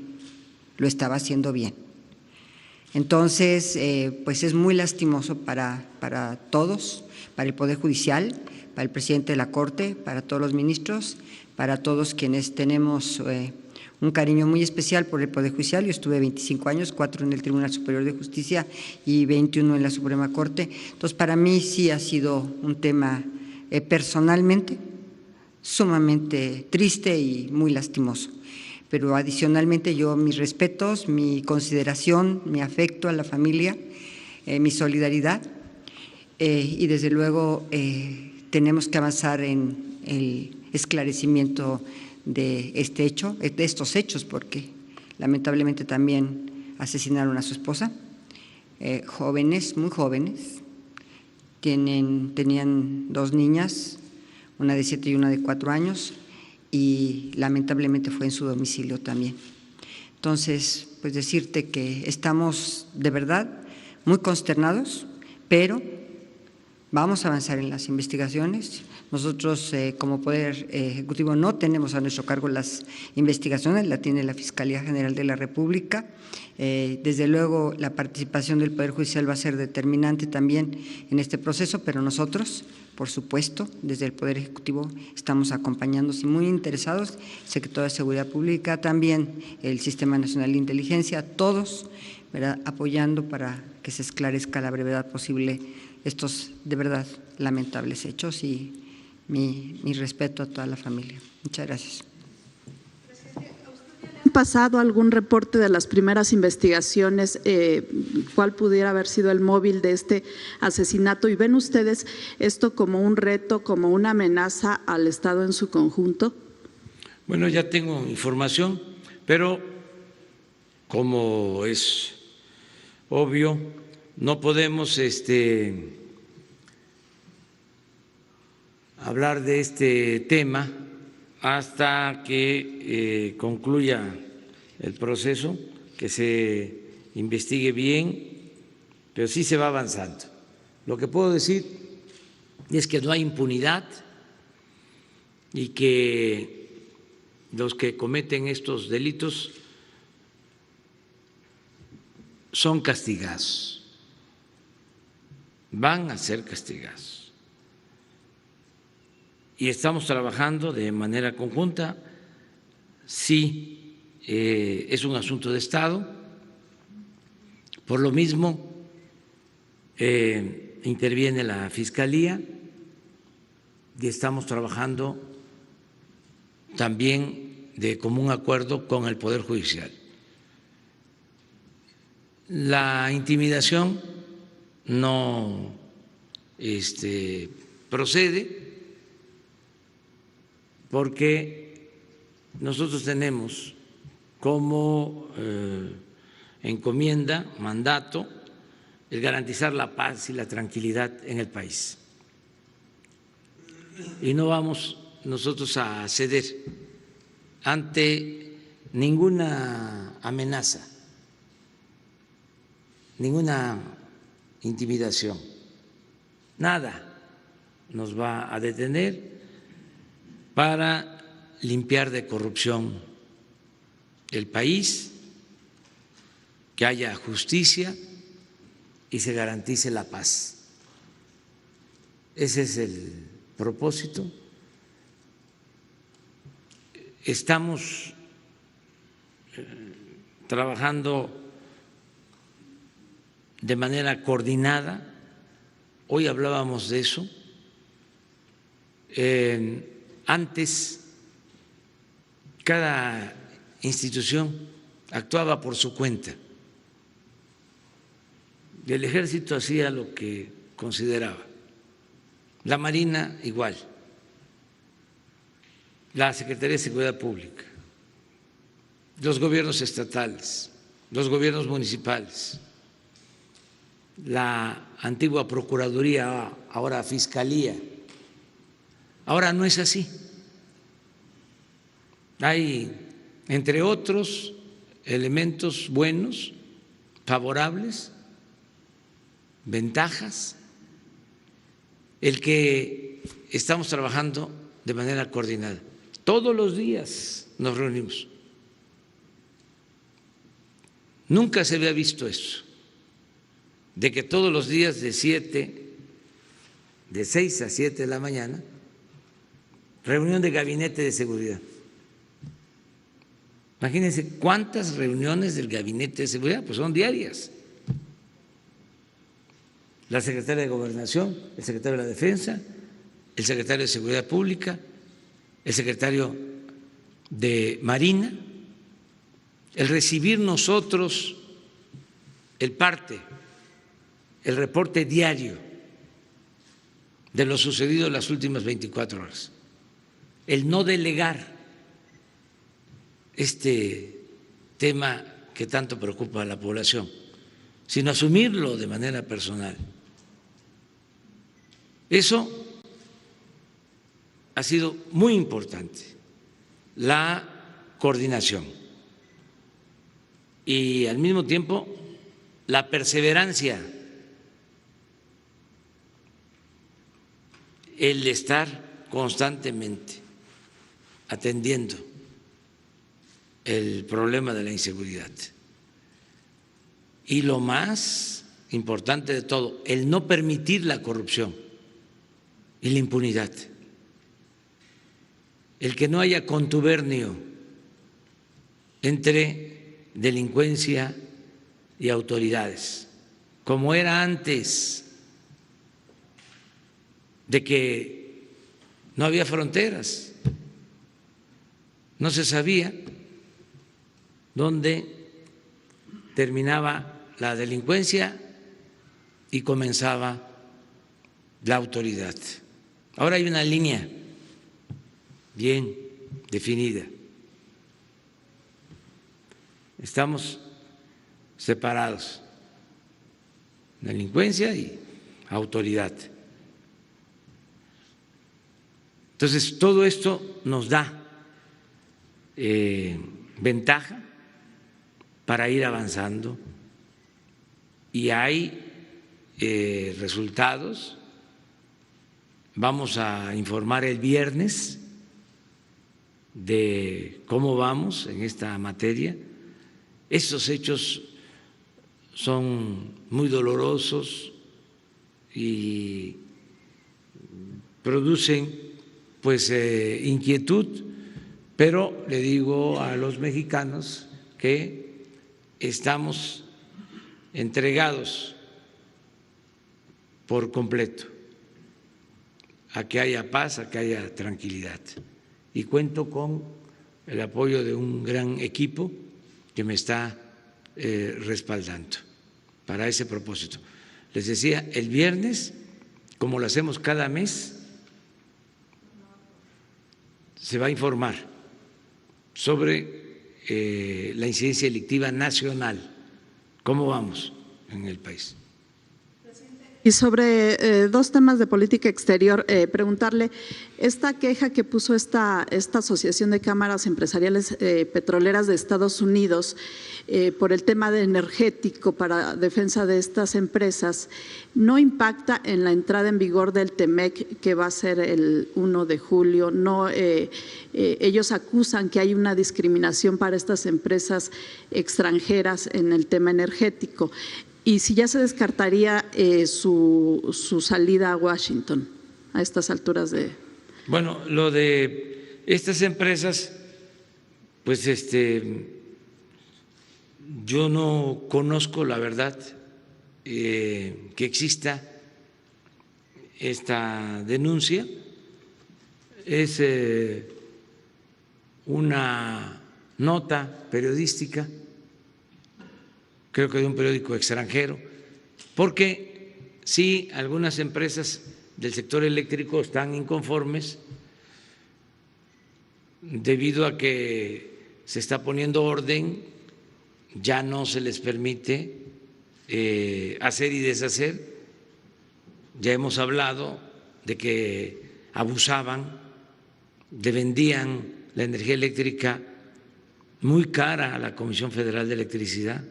Entonces, pues es muy lastimoso para todos, para el Poder Judicial, para el presidente de la Corte, para todos los ministros, para todos quienes tenemos un cariño muy especial por el Poder Judicial. Yo estuve 25 años, 4 en el Tribunal Superior de Justicia y 21 en la Suprema Corte. Entonces, para mí sí ha sido un tema personalmente sumamente triste y muy lastimoso. Pero adicionalmente yo mis respetos, mi consideración, mi afecto a la familia, mi solidaridad, y desde luego tenemos que avanzar en el esclarecimiento de este hecho, de estos hechos, porque lamentablemente también asesinaron a su esposa, jóvenes, muy jóvenes, tenían 2 niñas, una de 7 y una de 4 años, y lamentablemente fue en su domicilio también. Entonces, pues decirte que estamos de verdad muy consternados, pero vamos a avanzar en las investigaciones. Nosotros como Poder Ejecutivo no tenemos a nuestro cargo las investigaciones, la tiene la Fiscalía General de la República. Desde luego la participación del Poder Judicial va a ser determinante también en este proceso, pero nosotros, por supuesto, desde el Poder Ejecutivo estamos acompañándonos y muy interesados, el Secretario de Seguridad Pública, también el Sistema Nacional de Inteligencia, todos, ¿verdad?, apoyando para que se esclarezca a la brevedad posible estos de verdad lamentables hechos, y mi respeto a toda la familia. Muchas gracias.
¿Han pasado algún reporte de las primeras investigaciones? ¿Cuál pudiera haber sido el móvil de este asesinato? ¿Y ven ustedes esto como un reto, como una amenaza al Estado en su conjunto?
Bueno, ya tengo información, pero como es obvio, no podemos hablar de este tema hasta que concluya el proceso, que se investigue bien, pero sí se va avanzando. Lo que puedo decir es que no hay impunidad y que los que cometen estos delitos son castigados, van a ser castigados. Y estamos trabajando de manera conjunta. Sí, es un asunto de Estado. Por lo mismo, interviene la Fiscalía y estamos trabajando también de común acuerdo con el Poder Judicial. La intimidación no procede, porque nosotros tenemos como encomienda, mandato, el garantizar la paz y la tranquilidad en el país. Y no vamos nosotros a ceder ante ninguna amenaza, ninguna intimidación. Nada nos va a detener para limpiar de corrupción el país, que haya justicia y se garantice la paz. Ese es el propósito. Estamos trabajando de manera coordinada. Hoy hablábamos de eso. Antes, cada institución actuaba por su cuenta. El Ejército hacía lo que consideraba, la Marina igual, la Secretaría de Seguridad Pública, los gobiernos estatales, los gobiernos municipales, la antigua Procuraduría, ahora Fiscalía. Ahora no es así. Hay, entre otros elementos buenos, favorables, ventajas, el que estamos trabajando de manera coordinada. Todos los días nos reunimos. Nunca se había visto eso, de que todos los días de 6 a 7 de la mañana, reunión de gabinete de seguridad. Imagínense cuántas reuniones del gabinete de seguridad, pues son diarias. La secretaria de Gobernación, el secretario de la Defensa, el secretario de Seguridad Pública, el secretario de Marina, el recibir nosotros el parte, el reporte diario de lo sucedido en las últimas 24 horas. El no delegar este tema que tanto preocupa a la población, sino asumirlo de manera personal. Eso ha sido muy importante, la coordinación y al mismo tiempo la perseverancia, el estar constantemente atendiendo el problema de la inseguridad. Y lo más importante de todo, el no permitir la corrupción y la impunidad, el que no haya contubernio entre delincuencia y autoridades, como era antes, de que no había fronteras, no se sabía dónde terminaba la delincuencia y comenzaba la autoridad. Ahora hay una línea bien definida. Estamos separados, delincuencia y autoridad. Entonces, todo esto nos da ventaja para ir avanzando y hay resultados. Vamos a informar el viernes de cómo vamos en esta materia. Estos hechos son muy dolorosos y producen pues inquietud, pero le digo a los mexicanos que estamos entregados por completo a que haya paz, a que haya tranquilidad. Y cuento con el apoyo de un gran equipo que me está respaldando para ese propósito. Les decía, el viernes, como lo hacemos cada mes, se va a informar sobre la incidencia delictiva nacional, cómo vamos en el país.
Y sobre dos temas de política exterior, preguntarle, esta queja que puso esta Asociación de Cámaras Empresariales Petroleras de Estados Unidos por el tema de energético para defensa de estas empresas, ¿no impacta en la entrada en vigor del TEMEC que va a ser el 1 de julio? No, ellos acusan que hay una discriminación para estas empresas extranjeras en el tema energético. Y si ya se descartaría su salida a Washington a estas alturas de…
Bueno, lo de estas empresas, pues yo no conozco la verdad que exista esta denuncia. Es una nota periodística, creo que de un periódico extranjero, porque sí, algunas empresas del sector eléctrico están inconformes debido a que se está poniendo orden, ya no se les permite hacer y deshacer. Ya hemos hablado de que abusaban, de vendían la energía eléctrica muy cara a la Comisión Federal de Electricidad,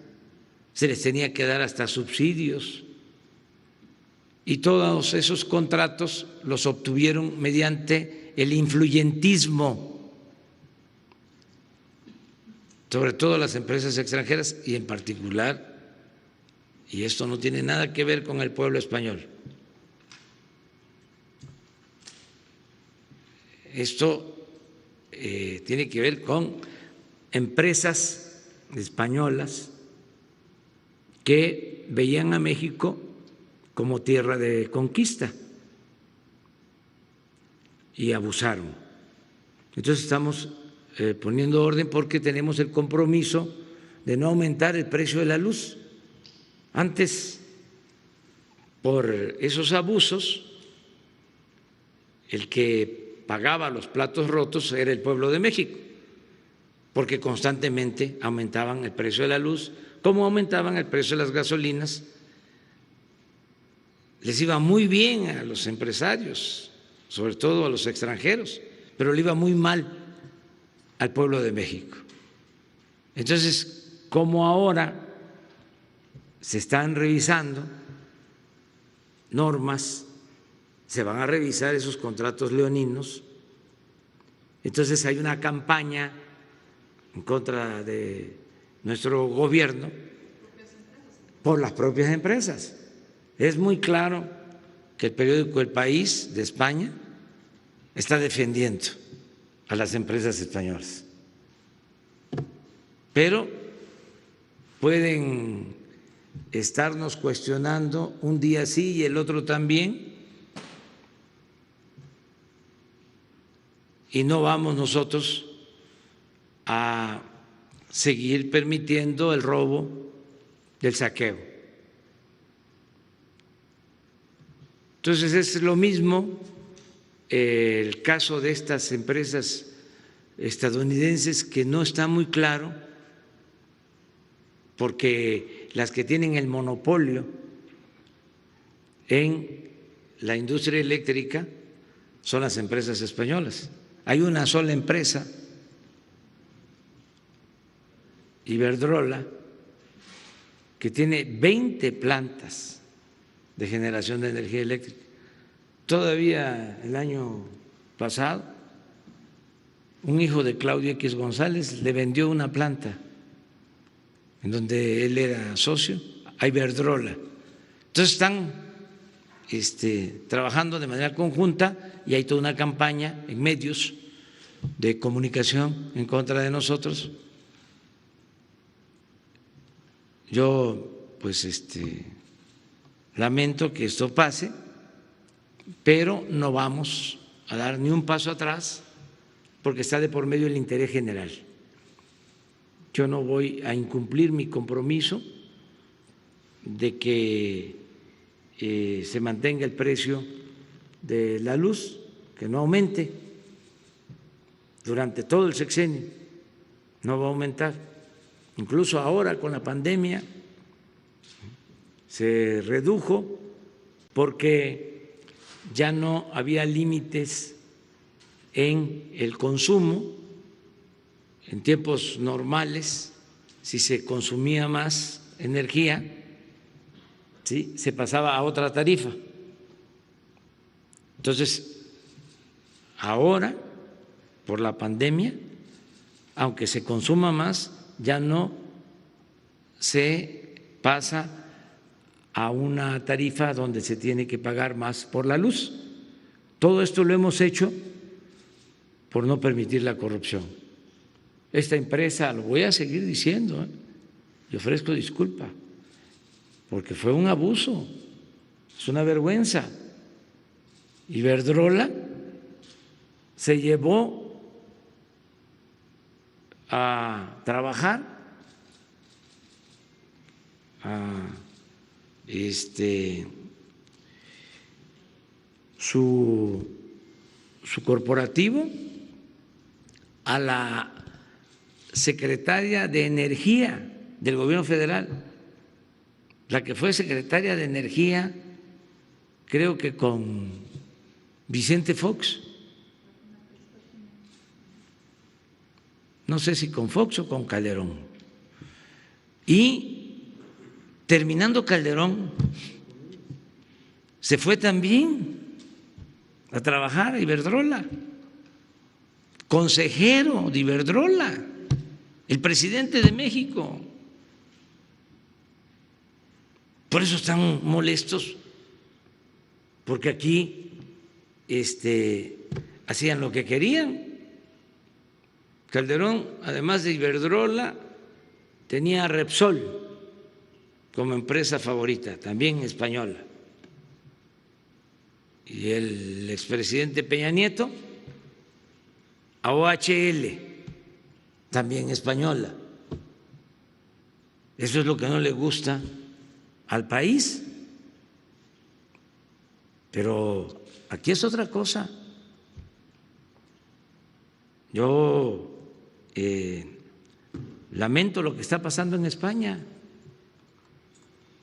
se les tenía que dar hasta subsidios y todos esos contratos los obtuvieron mediante el influyentismo, sobre todo las empresas extranjeras y en particular, y esto no tiene nada que ver con el pueblo español, esto tiene que ver con empresas españolas que veían a México como tierra de conquista y abusaron. Entonces estamos poniendo orden porque tenemos el compromiso de no aumentar el precio de la luz. Antes, por esos abusos, el que pagaba los platos rotos era el pueblo de México, porque constantemente aumentaban el precio de la luz, como aumentaban el precio de las gasolinas. Les iba muy bien a los empresarios, sobre todo a los extranjeros, pero le iba muy mal al pueblo de México. Entonces, como ahora se están revisando normas, se van a revisar esos contratos leoninos, entonces hay una campaña en contra de nuestro gobierno por las propias empresas. Es muy claro que el periódico El País de España está defendiendo a las empresas españolas, pero pueden estarnos cuestionando un día sí y el otro también, y no vamos nosotros a seguir permitiendo el robo, el saqueo. Entonces es lo mismo el caso de estas empresas estadounidenses, que no está muy claro, porque las que tienen el monopolio en la industria eléctrica son las empresas españolas. Hay una sola empresa, Iberdrola, que tiene 20 plantas de generación de energía eléctrica. Todavía el año pasado, un hijo de Claudio X González le vendió una planta en donde él era socio a Iberdrola. Entonces están trabajando de manera conjunta y hay toda una campaña en medios de comunicación en contra de nosotros. Yo pues lamento que esto pase, pero no vamos a dar ni un paso atrás porque está de por medio el interés general. Yo no voy a incumplir mi compromiso de que se mantenga el precio de la luz, que no aumente durante todo el sexenio, no va a aumentar. Incluso ahora con la pandemia se redujo porque ya no había límites en el consumo. En tiempos normales, si se consumía más energía, ¿sí?, se pasaba a otra tarifa. Entonces, ahora, por la pandemia, aunque se consuma más, ya no se pasa a una tarifa donde se tiene que pagar más por la luz. Todo esto lo hemos hecho por no permitir la corrupción. Esta empresa, lo voy a seguir diciendo, y ofrezco disculpa, porque fue un abuso, es una vergüenza. Iberdrola se llevó a trabajar a su corporativo a la secretaria de Energía del Gobierno Federal, la que fue secretaria de Energía, creo que con Vicente Fox, no sé si con Fox o con Calderón. Y terminando Calderón, se fue también a trabajar a Iberdrola, consejero de Iberdrola, el presidente de México. Por eso están molestos, porque aquí hacían lo que querían. Calderón, además de Iberdrola, tenía a Repsol como empresa favorita, también española. Y el expresidente Peña Nieto a OHL, también española. Eso es lo que no le gusta al país. Pero aquí es otra cosa. Yo lamento lo que está pasando en España,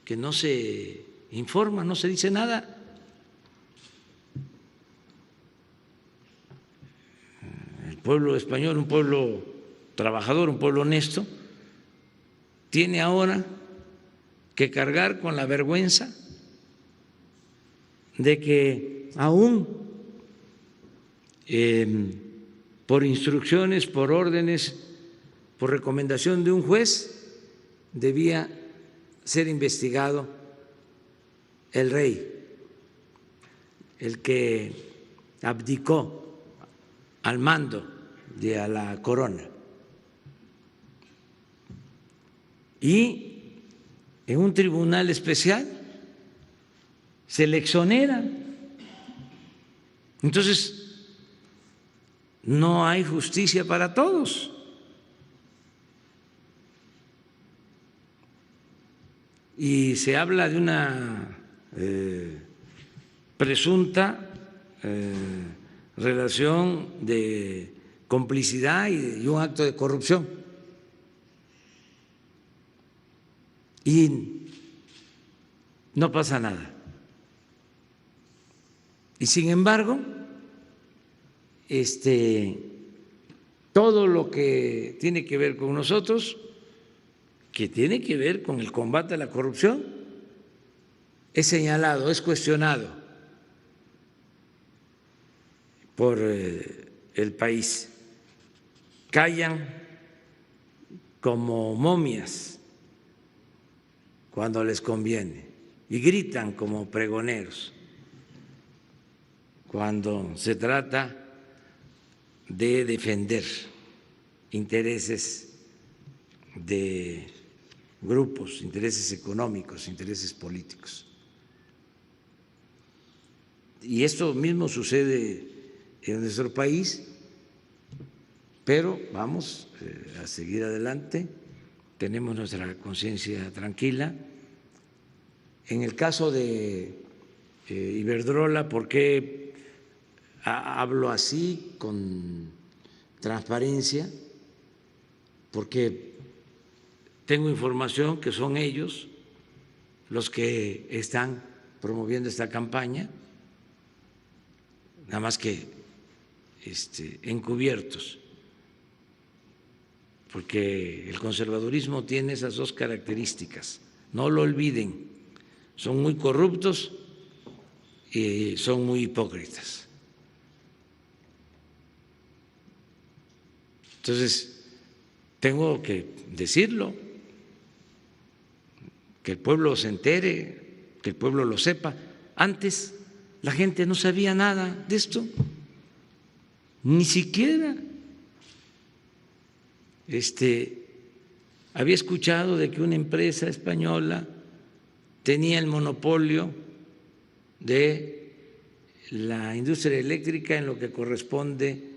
que no se informa, no se dice nada. El pueblo español, un pueblo trabajador, un pueblo honesto, tiene ahora que cargar con la vergüenza de que aún por instrucciones, por órdenes, por recomendación de un juez, debía ser investigado el rey, el que abdicó al mando de la corona. Y en un tribunal especial se le exonera. Entonces, no hay justicia para todos. Y se habla de una presunta relación de complicidad y un acto de corrupción. Y no pasa nada. Y sin embargo, todo lo que tiene que ver con nosotros, que tiene que ver con el combate a la corrupción, es señalado, es cuestionado por el país. Callan como momias cuando les conviene y gritan como pregoneros cuando se trata de defender intereses de grupos, intereses económicos, intereses políticos. Y esto mismo sucede en nuestro país, pero vamos a seguir adelante, tenemos nuestra conciencia tranquila. En el caso de Iberdrola, ¿por qué hablo así con transparencia? Porque tengo información que son ellos los que están promoviendo esta campaña, nada más que encubiertos, porque el conservadurismo tiene esas dos características, no lo olviden, son muy corruptos y son muy hipócritas. Entonces, tengo que decirlo, que el pueblo se entere, que el pueblo lo sepa. Antes la gente no sabía nada de esto, ni siquiera había escuchado de que una empresa española tenía el monopolio de la industria eléctrica en lo que corresponde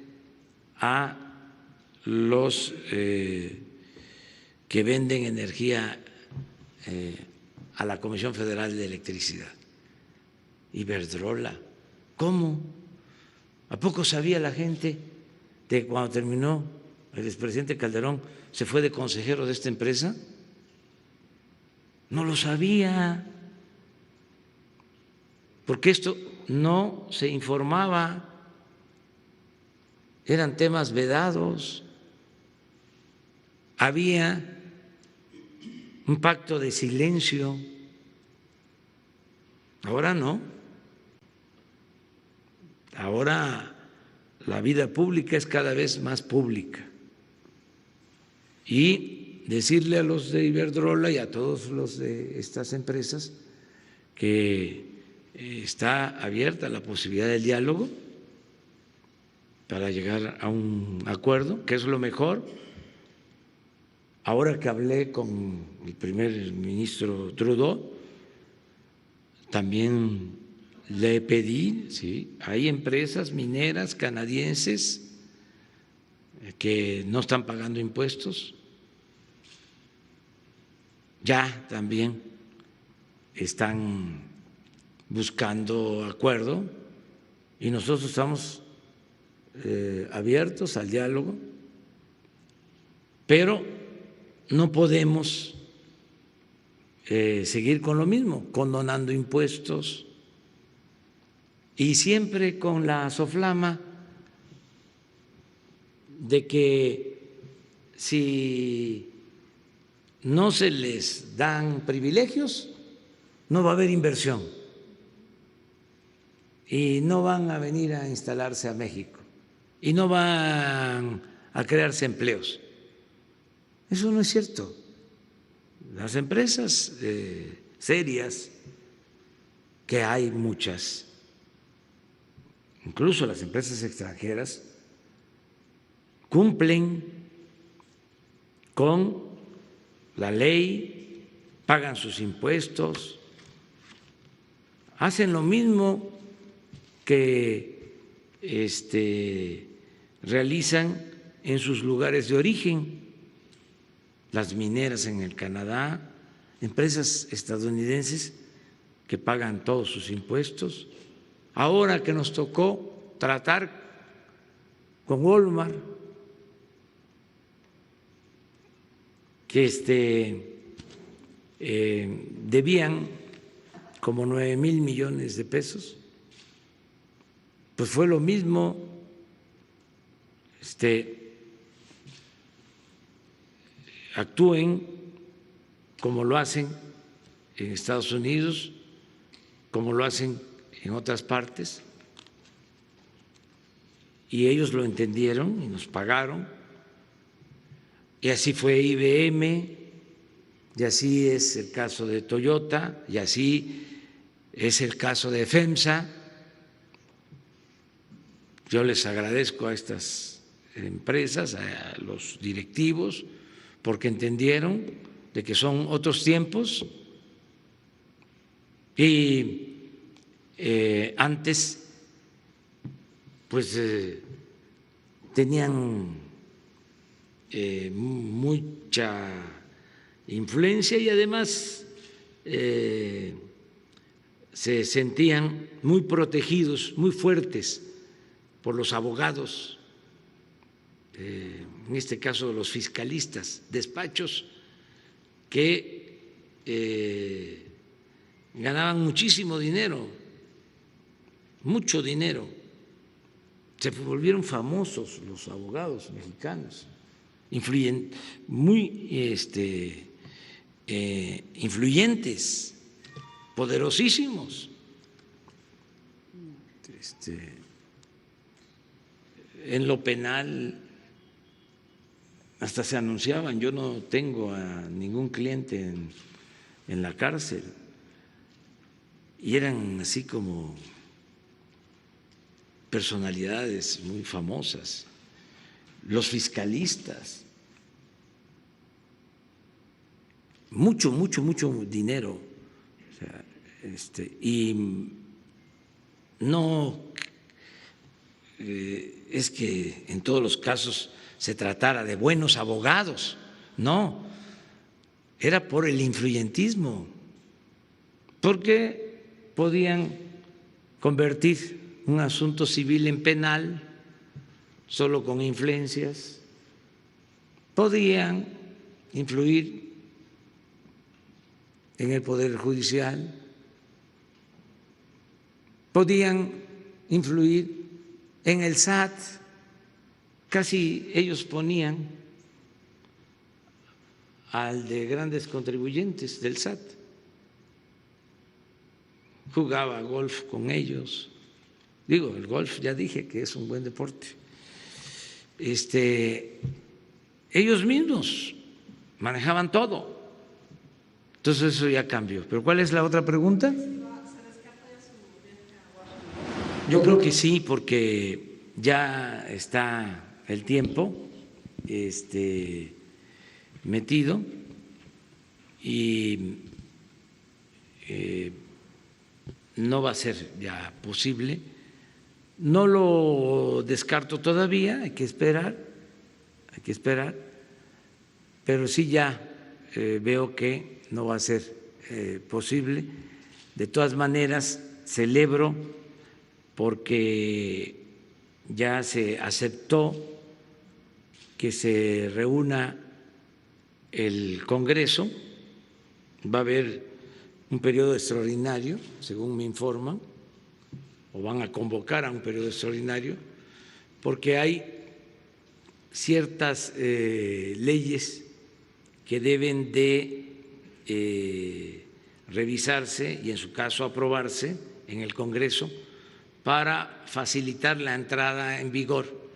a los que venden energía a la Comisión Federal de Electricidad. Iberdrola, ¿cómo? ¿A poco sabía la gente de que cuando terminó el expresidente Calderón se fue de consejero de esta empresa? No lo sabía, porque esto no se informaba, eran temas vedados, había un pacto de silencio. Ahora no. Ahora la vida pública es cada vez más pública. Y decirle a los de Iberdrola y a todos los de estas empresas que está abierta la posibilidad del diálogo para llegar a un acuerdo, que es lo mejor. Ahora que hablé con el primer ministro Trudeau, también le pedí, sí, hay empresas mineras canadienses que no están pagando impuestos, ya también están buscando acuerdo y nosotros estamos abiertos al diálogo, pero no podemos seguir con lo mismo, condonando impuestos y siempre con la soflama de que si no se les dan privilegios, no va a haber inversión y no van a venir a instalarse a México y no van a crearse empleos. Eso no es cierto. Las empresas serias, que hay muchas, incluso las empresas extranjeras, cumplen con la ley, pagan sus impuestos, hacen lo mismo que realizan en sus lugares de origen, las mineras en el Canadá, empresas estadounidenses que pagan todos sus impuestos. Ahora que nos tocó tratar con Walmart, que debían como 9,000 millones de pesos, pues fue lo mismo. Actúen como lo hacen en Estados Unidos, como lo hacen en otras partes, y ellos lo entendieron y nos pagaron, y así fue IBM, y así es el caso de Toyota, y así es el caso de FEMSA. Yo les agradezco a estas empresas, a los directivos, porque entendieron de que son otros tiempos y antes pues tenían mucha influencia y además se sentían muy protegidos, muy fuertes por los abogados, en este caso los fiscalistas, despachos que ganaban muchísimo dinero, mucho dinero. Se volvieron famosos los abogados mexicanos, muy influyentes, poderosísimos. En lo penal hasta se anunciaban. Yo no tengo a ningún cliente en la cárcel, y eran así como personalidades muy famosas. Los fiscalistas, mucho dinero, o sea, y no es que en todos los casos se tratara de buenos abogados, no, era por el influyentismo, porque podían convertir un asunto civil en penal solo con influencias, podían influir en el Poder Judicial, podían influir en el SAT. Casi ellos ponían al de grandes contribuyentes del SAT, jugaba golf con ellos. Digo, el golf ya dije que es un buen deporte. Ellos mismos manejaban todo. Entonces eso ya cambió. ¿Pero cuál es la otra pregunta? Yo creo que sí, porque ya está el tiempo metido y no va a ser ya posible. No lo descarto todavía, hay que esperar, pero sí ya veo que no va a ser posible. De todas maneras, celebro porque ya se aceptó que se reúna el Congreso, va a haber un periodo extraordinario, según me informan, o van a convocar a un periodo extraordinario, porque hay ciertas leyes que deben de revisarse y en su caso aprobarse en el Congreso para facilitar la entrada en vigor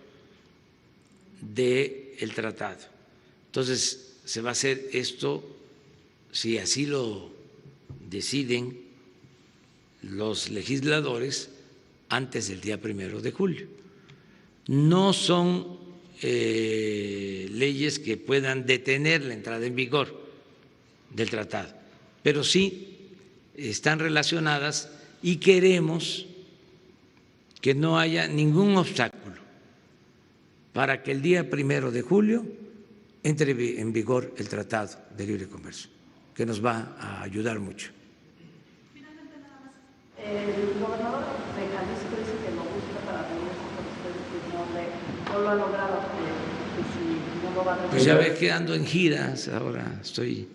del tratado. Entonces, se va a hacer esto, si así lo deciden los legisladores, antes del día 1 de julio. No son leyes que puedan detener la entrada en vigor del tratado, pero sí están relacionadas y queremos que no haya ningún obstáculo para que el día 1 de julio entre en vigor el Tratado de Libre Comercio, que nos va a ayudar mucho.
Finalmente, nada más, el gobernador de Jalisco dice que lo busca para reunirse con ustedes y no lo ha logrado, que si no lo va a reunir.
Pues ya ve que ando en giras, ahora estoy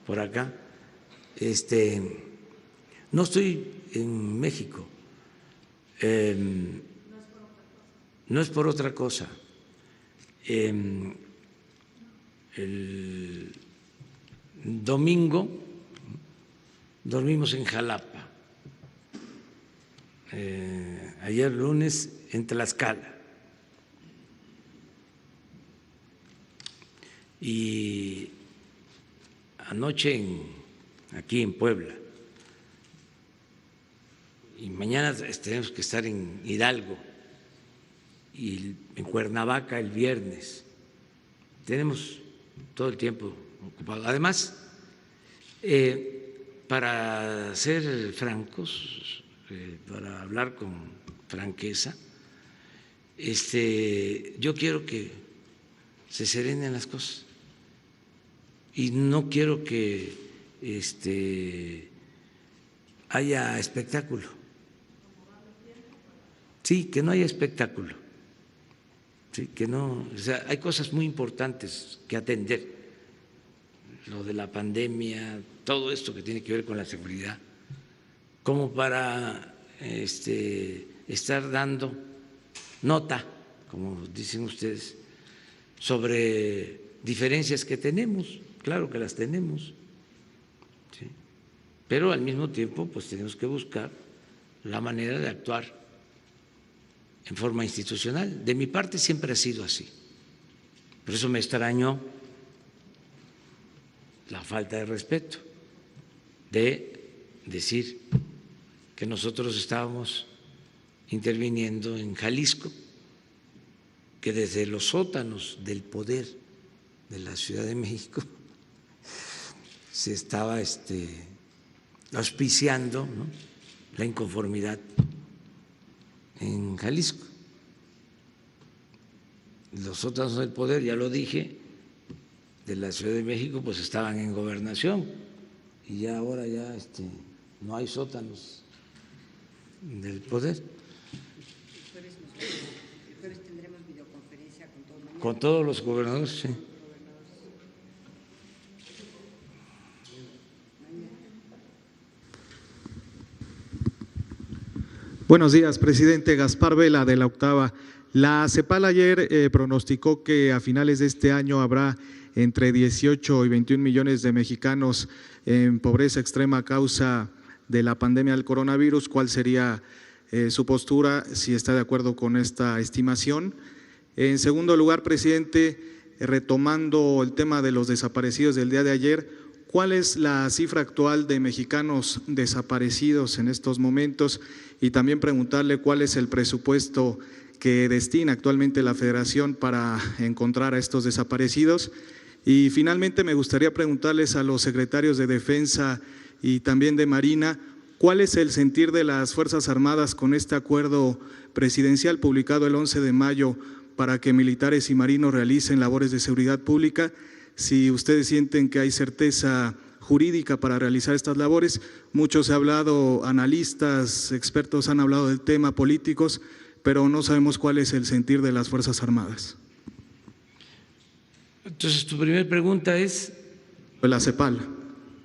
por acá. No estoy en México. No es por otra cosa. El domingo dormimos en Jalapa, ayer lunes en Tlaxcala y anoche aquí en Puebla, y mañana tenemos que estar en Hidalgo y en Cuernavaca el viernes. Tenemos todo el tiempo ocupado. Además, para ser francos, para hablar con franqueza, yo quiero que se serenen las cosas y no quiero que haya espectáculo. Sí, que no haya espectáculo. Sí, que no, o sea, hay cosas muy importantes que atender, lo de la pandemia, todo esto que tiene que ver con la seguridad, como para estar dando nota, como dicen ustedes, sobre diferencias que tenemos, claro que las tenemos, ¿sí? Pero al mismo tiempo pues tenemos que buscar la manera de actuar en forma institucional. De mi parte siempre ha sido así. Por eso me extrañó la falta de respeto de decir que nosotros estábamos interviniendo en Jalisco, que desde los sótanos del poder de la Ciudad de México se estaba auspiciando, ¿no?, la inconformidad en Jalisco. Los sótanos del poder, ya lo dije, de la Ciudad de México, pues estaban en gobernación y ya ahora ya no hay sótanos del poder.
El jueves tendremos videoconferencia
con todos los gobernadores, sí.
Buenos días, presidente. Gaspar Vela, de la Octava. La CEPAL ayer pronosticó que a finales de este año habrá entre 18 y 21 millones de mexicanos en pobreza extrema a causa de la pandemia del coronavirus. ¿Cuál sería su postura, si está de acuerdo con esta estimación? En segundo lugar, presidente, retomando el tema de los desaparecidos del día de ayer, ¿cuál es la cifra actual de mexicanos desaparecidos en estos momentos? Y también preguntarle cuál es el presupuesto que destina actualmente la Federación para encontrar a estos desaparecidos. Y finalmente me gustaría preguntarles a los secretarios de Defensa y también de Marina, ¿cuál es el sentir de las Fuerzas Armadas con este acuerdo presidencial publicado el 11 de mayo para que militares y marinos realicen labores de seguridad pública? Si ustedes sienten que hay certeza jurídica para realizar estas labores. Muchos se ha hablado, analistas, expertos han hablado del tema, políticos, pero no sabemos cuál es el sentir de las Fuerzas Armadas.
Entonces, tu primera pregunta es…
La CEPAL.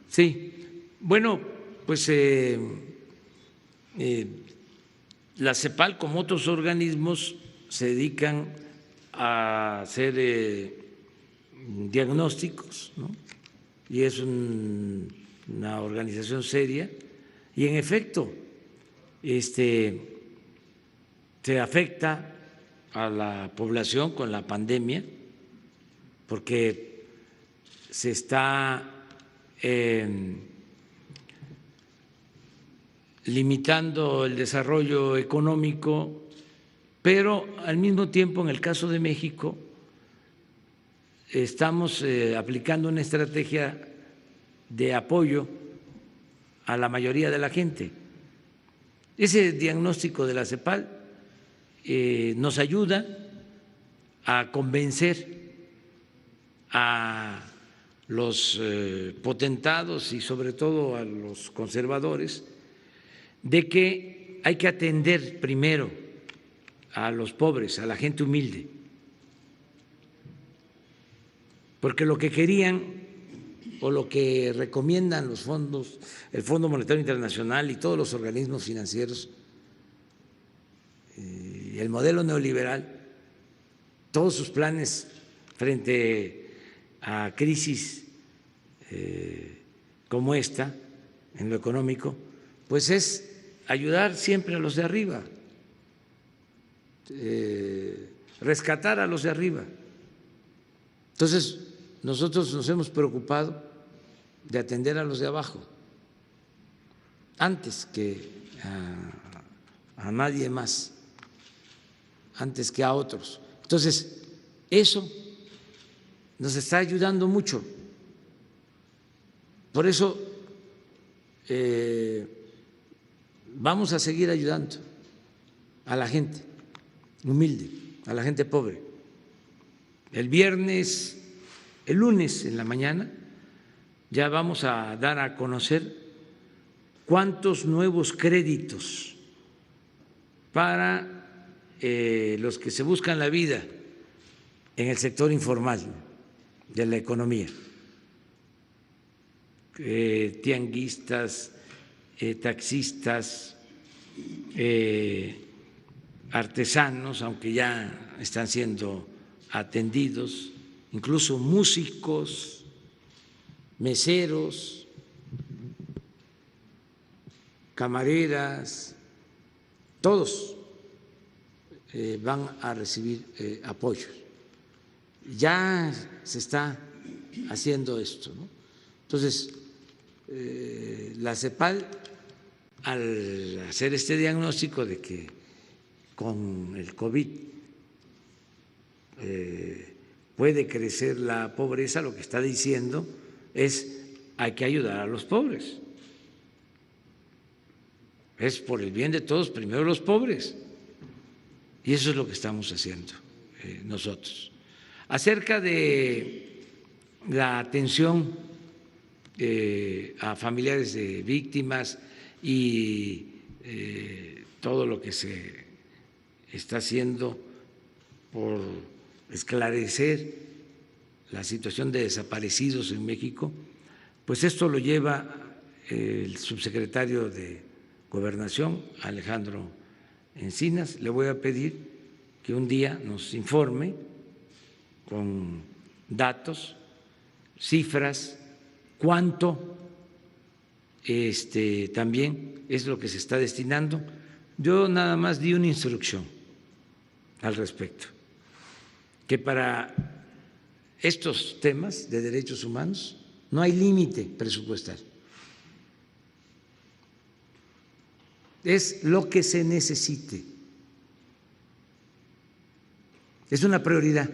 Sí, bueno, pues la CEPAL, como otros organismos, se dedican a hacer diagnósticos, ¿no? Y es una organización seria y en efecto se afecta a la población con la pandemia porque se está limitando el desarrollo económico, pero al mismo tiempo en el caso de México estamos aplicando una estrategia de apoyo a la mayoría de la gente. Ese diagnóstico de la CEPAL nos ayuda a convencer a los potentados y sobre todo a los conservadores de que hay que atender primero a los pobres, a la gente humilde, porque lo que querían o lo que recomiendan los fondos, el Fondo Monetario Internacional y todos los organismos financieros y el modelo neoliberal, todos sus planes frente a crisis como esta en lo económico, pues es ayudar siempre a los de arriba, rescatar a los de arriba. Entonces, nosotros nos hemos preocupado de atender a los de abajo antes que a nadie más, antes que a otros. Entonces, eso nos está ayudando mucho. Por eso vamos a seguir ayudando a la gente humilde, a la gente pobre. El lunes en la mañana ya vamos a dar a conocer cuántos nuevos créditos para los que se buscan la vida en el sector informal de la economía, tianguistas, taxistas, artesanos, aunque ya están siendo atendidos, incluso músicos, meseros, camareras, todos van a recibir apoyo. Ya se está haciendo esto, ¿no? Entonces, la CEPAL, al hacer este diagnóstico de que con el COVID puede crecer la pobreza, lo que está diciendo es hay que ayudar a los pobres. Es por el bien de todos, primero los pobres. Y eso es lo que estamos haciendo nosotros. Acerca de la atención a familiares de víctimas y todo lo que se está haciendo por esclarecer la situación de desaparecidos en México, pues esto lo lleva el subsecretario de Gobernación, Alejandro Encinas. Le voy a pedir que un día nos informe con datos, cifras, cuánto también es lo que se está destinando. Yo nada más di una instrucción al respecto, que para estos temas de derechos humanos no hay límite presupuestal. Es lo que se necesite. Es una prioridad.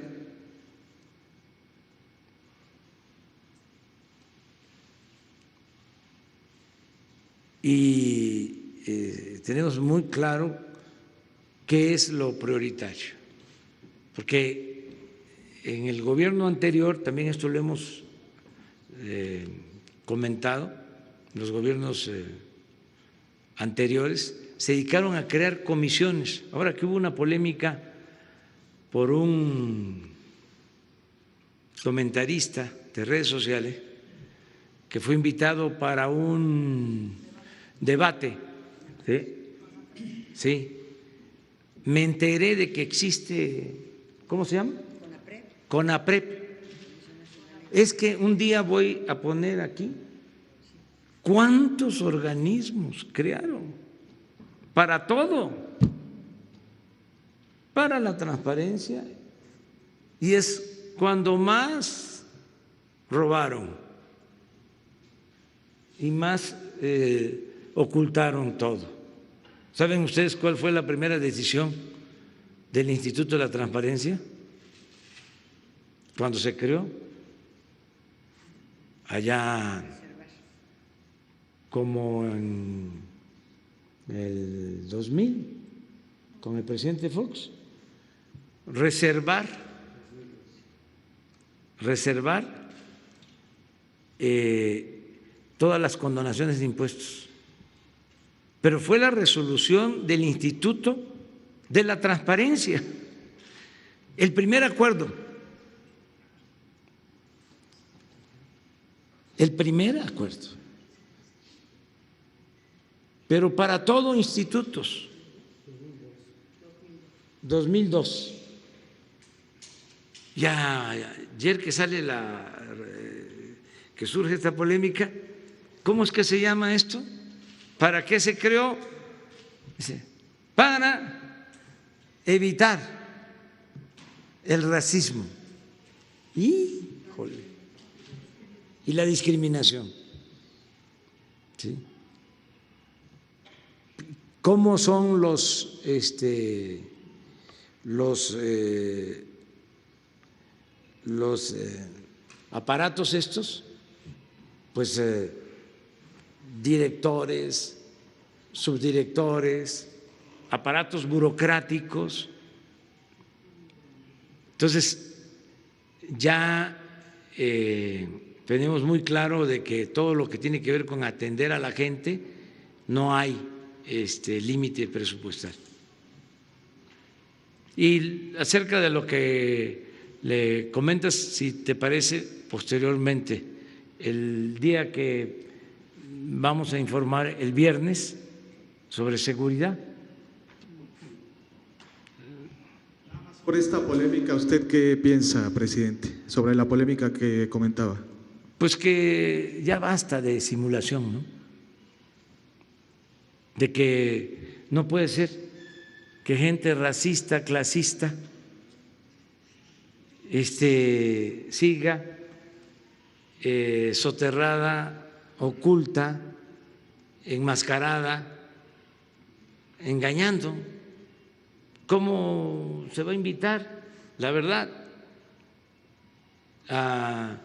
Y tenemos muy claro qué es lo prioritario, porque en el gobierno anterior, también esto lo hemos comentado, los gobiernos anteriores se dedicaron a crear comisiones. Ahora que hubo una polémica por un comentarista de redes sociales que fue invitado para un debate, ¿sí? Me enteré de que existe, ¿cómo se llama? CONAPREP. Es que un día voy a poner aquí cuántos organismos crearon para todo, para la transparencia, y es cuando más robaron y más ocultaron todo. ¿Saben ustedes cuál fue la primera decisión del Instituto de la Transparencia cuando se creó? Allá como en el 2000, con el presidente Fox, reservar reservar todas las condonaciones de impuestos, pero fue la resolución del Instituto de la Transparencia, el primer acuerdo, pero para todo institutos, 2002. Ya ayer que sale que surge esta polémica, ¿cómo es que se llama esto? ¿Para qué se creó? Dice, para evitar el racismo y la discriminación. ¿Sí? ¿Cómo son los aparatos estos? Pues directores, subdirectores, aparatos burocráticos. Entonces, ya tenemos muy claro de que todo lo que tiene que ver con atender a la gente, no hay límite presupuestal. Y acerca de lo que le comentas, si te parece, posteriormente, el día que vamos a informar el viernes sobre seguridad.
Por esta polémica, ¿usted qué piensa, presidente, sobre la polémica que comentaba?
Pues que ya basta de simulación, ¿no? De que no puede ser que gente racista, clasista, siga soterrada, oculta, enmascarada, engañando. ¿Cómo se va a invitar, la verdad, a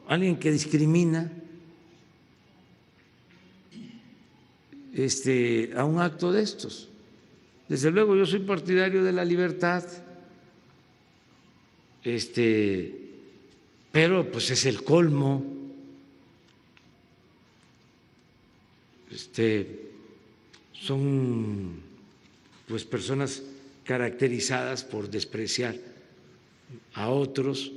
alguien que discrimina a un acto de estos? Desde luego yo soy partidario de la libertad, pero pues es el colmo, son pues personas caracterizadas por despreciar a otros,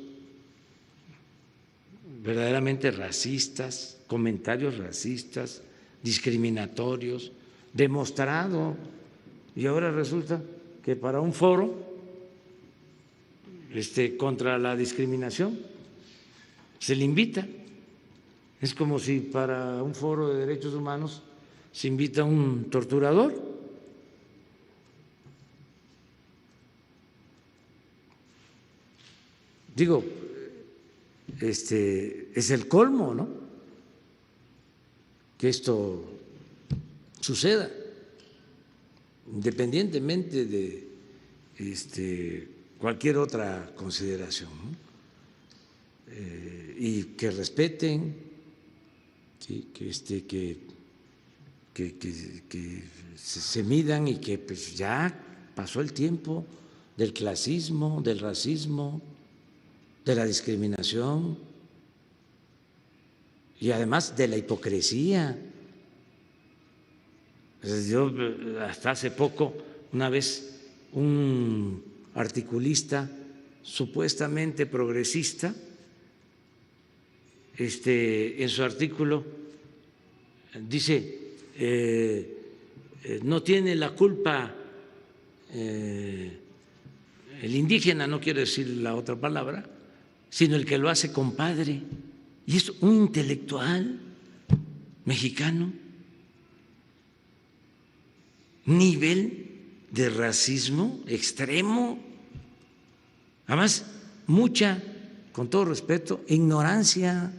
verdaderamente racistas, comentarios racistas, discriminatorios, demostrado, y ahora resulta que para un foro contra la discriminación se le invita. Es como si para un foro de derechos humanos se invita a un torturador. Digo, es el colmo, ¿no?, que esto suceda, independientemente de cualquier otra consideración, ¿no? Y que respeten, ¿sí?, que se midan, y que pues ya pasó el tiempo del clasismo, del racismo, de la discriminación y además de la hipocresía. Yo hasta hace poco, una vez, un articulista supuestamente progresista, en su artículo dice, no tiene la culpa el indígena, no quiero decir la otra palabra, sino el que lo hace compadre. Y es un intelectual mexicano. Nivel de racismo extremo. Además, mucha, con todo respeto, ignorancia.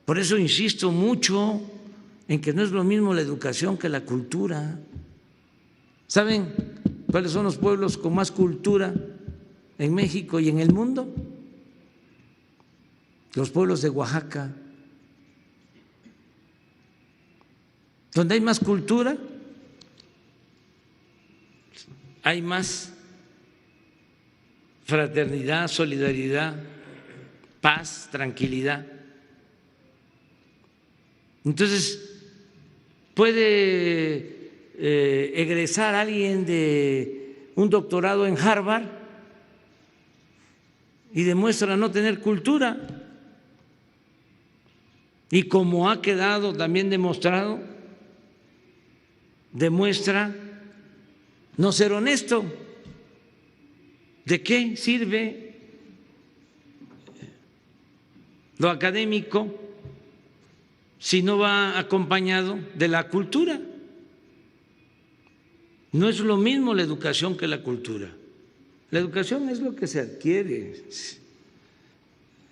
Por eso insisto mucho en que no es lo mismo la educación que la cultura. ¿Saben cuáles son los pueblos con más cultura en México y en el mundo? Los pueblos de Oaxaca. Donde hay más cultura, hay más fraternidad, solidaridad, paz, tranquilidad. Entonces, puede egresar alguien de un doctorado en Harvard y demuestra no tener cultura. Y como ha quedado también demostrado, demuestra no ser honesto. ¿De qué sirve lo académico si no va acompañado de la cultura? No es lo mismo la educación que la cultura. La educación es lo que se adquiere,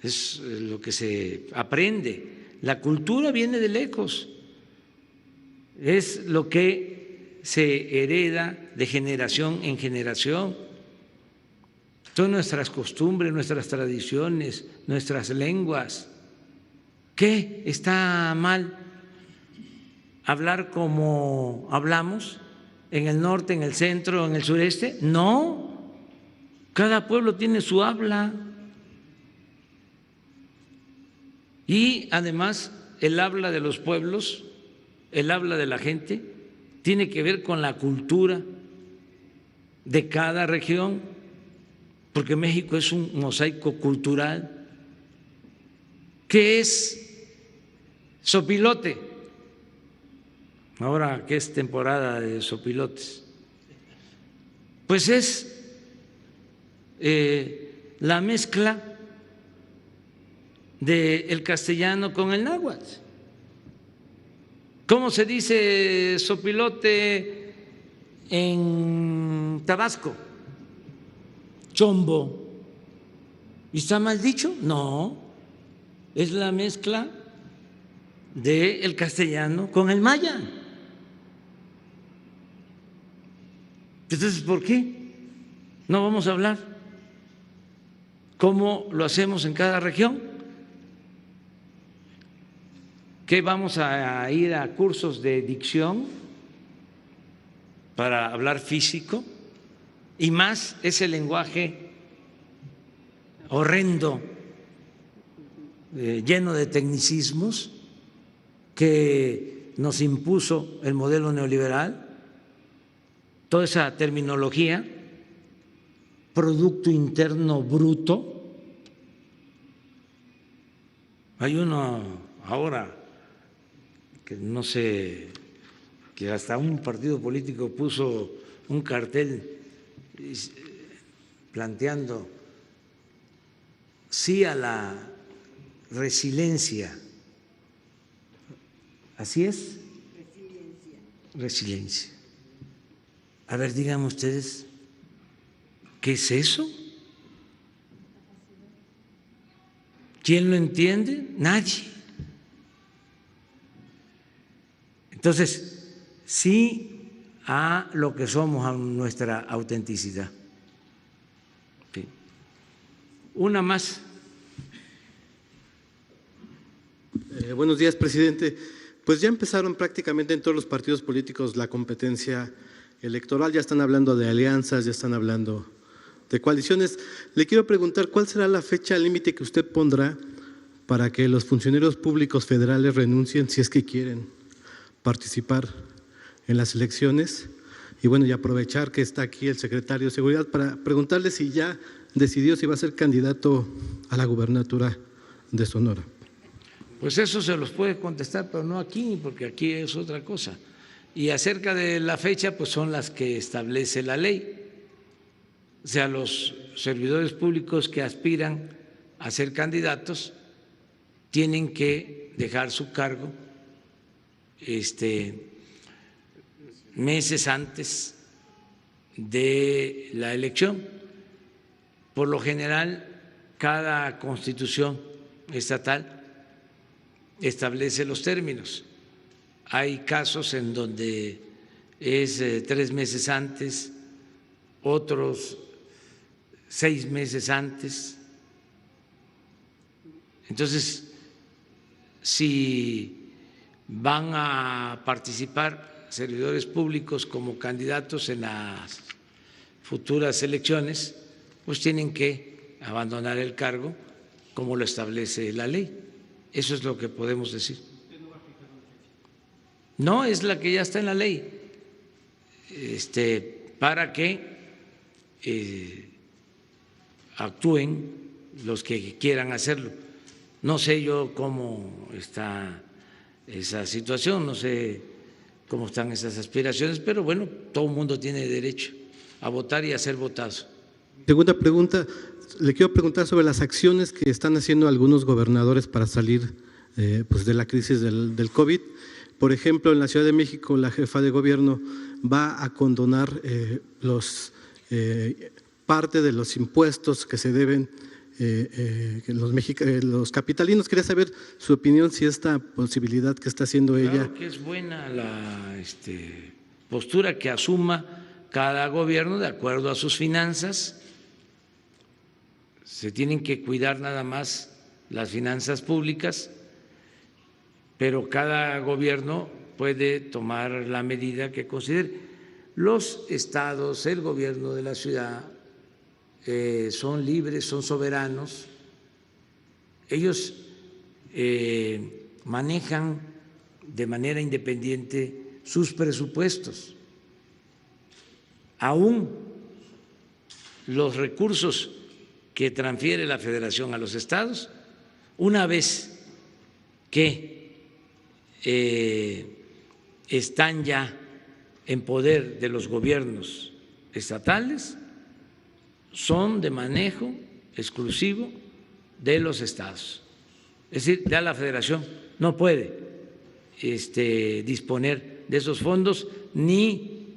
es lo que se aprende. La cultura viene de lejos, es lo que se hereda de generación en generación. Son nuestras costumbres, nuestras tradiciones, nuestras lenguas. ¿Qué está mal? ¿Hablar como hablamos en el norte, en el centro, en el sureste? No, cada pueblo tiene su habla. Y además el habla de los pueblos, el habla de la gente, tiene que ver con la cultura de cada región, porque México es un mosaico cultural. ¿Qué es sopilote? Ahora que es temporada de sopilotes, pues es la mezcla del castellano con el náhuatl. ¿Cómo se dice sopilote en Tabasco? Chombo. ¿Y está mal dicho? No, es la mezcla del castellano con el maya. Entonces, ¿por qué no vamos a hablar como lo hacemos en cada región? ¿Qué vamos a ir a cursos de dicción para hablar físico? Y más ese lenguaje horrendo, lleno de tecnicismos que nos impuso el modelo neoliberal, toda esa terminología, Producto Interno Bruto. Hay uno ahora que no sé, que hasta un partido político puso un cartel planteando sí a la resiliencia. ¿Así es? Resiliencia. A ver, díganme ustedes, ¿qué es eso? ¿Quién lo entiende? Nadie. Entonces, sí a lo que somos, a nuestra autenticidad. Sí. Una más.
Buenos días, presidente. Pues ya empezaron prácticamente en todos los partidos políticos la competencia electoral, ya están hablando de alianzas, ya están hablando de coaliciones. Le quiero preguntar, ¿cuál será la fecha límite que usted pondrá para que los funcionarios públicos federales renuncien si es que quieren participar en las elecciones? Y bueno, y aprovechar que está aquí el secretario de Seguridad para preguntarle si ya decidió si va a ser candidato a la gubernatura de Sonora.
Pues eso se los puede contestar, pero no aquí, porque aquí es otra cosa. Y acerca de la fecha, pues son las que establece la ley. O sea, los servidores públicos que aspiran a ser candidatos tienen que dejar su cargo meses antes de la elección. Por lo general, cada constitución estatal establece los términos. Hay casos en donde es 3 meses antes, otros 6 meses antes. Entonces, si van a participar servidores públicos como candidatos en las futuras elecciones, pues tienen que abandonar el cargo como lo establece la ley. Eso es lo que podemos decir. No, es la que ya está en la ley, para que actúen los que quieran hacerlo. No sé yo cómo está esa situación, no sé cómo están esas aspiraciones, pero bueno, todo el mundo tiene derecho a votar y a ser votado.
Segunda pregunta, le quiero preguntar sobre las acciones que están haciendo algunos gobernadores para salir pues de la crisis del COVID. Por ejemplo, en la Ciudad de México, la jefa de gobierno va a condonar parte de los impuestos que se deben los capitalinos. Quería saber su opinión si esta posibilidad que está haciendo ella.
Claro que es buena la postura que asuma cada gobierno de acuerdo a sus finanzas. Se tienen que cuidar nada más las finanzas públicas, pero cada gobierno puede tomar la medida que considere. Los estados, el gobierno de la ciudad son libres, son soberanos. Ellos manejan de manera independiente sus presupuestos. Aún los recursos que transfiere la Federación a los estados, una vez que están ya en poder de los gobiernos estatales, son de manejo exclusivo de los estados. Es decir, ya la Federación no puede disponer de esos fondos ni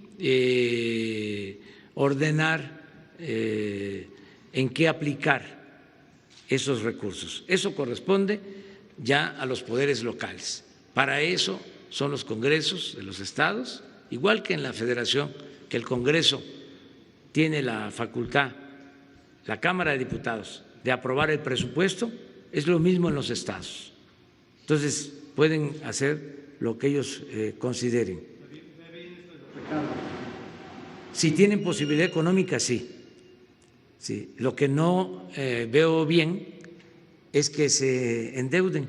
ordenar en qué aplicar esos recursos. Eso corresponde ya a los poderes locales. Para eso son los congresos de los estados, igual que en la Federación, que el Congreso tiene la facultad, la Cámara de Diputados, de aprobar el presupuesto, es lo mismo en los estados. Entonces, pueden hacer lo que ellos consideren. Si tienen posibilidad económica, sí. Sí. Lo que no veo bien es que se endeuden,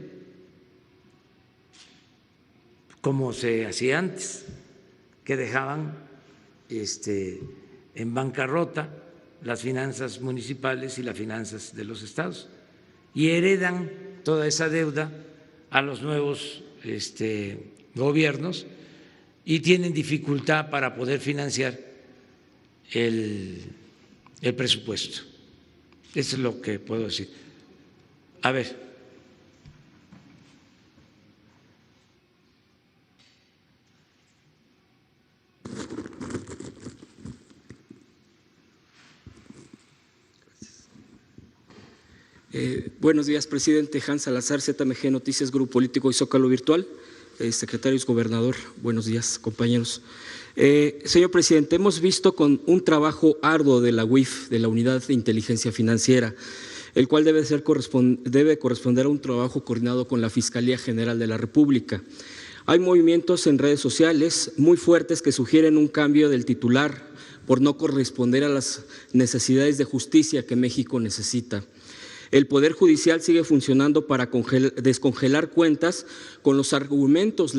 como se hacía antes, que dejaban en bancarrota las finanzas municipales y las finanzas de los estados y heredan toda esa deuda a los nuevos gobiernos y tienen dificultad para poder financiar el presupuesto. Eso es lo que puedo decir. A ver.
Buenos días, presidente. Hans Salazar, ZMG Noticias, Grupo Político y Zócalo Virtual. Secretarios, gobernador, buenos días, compañeros. Señor presidente, hemos visto con un trabajo arduo de la UIF, de la Unidad de Inteligencia Financiera, el cual debe corresponder a un trabajo coordinado con la Fiscalía General de la República. Hay movimientos en redes sociales muy fuertes que sugieren un cambio del titular por no corresponder a las necesidades de justicia que México necesita. El Poder Judicial sigue funcionando para descongelar cuentas con los argumentos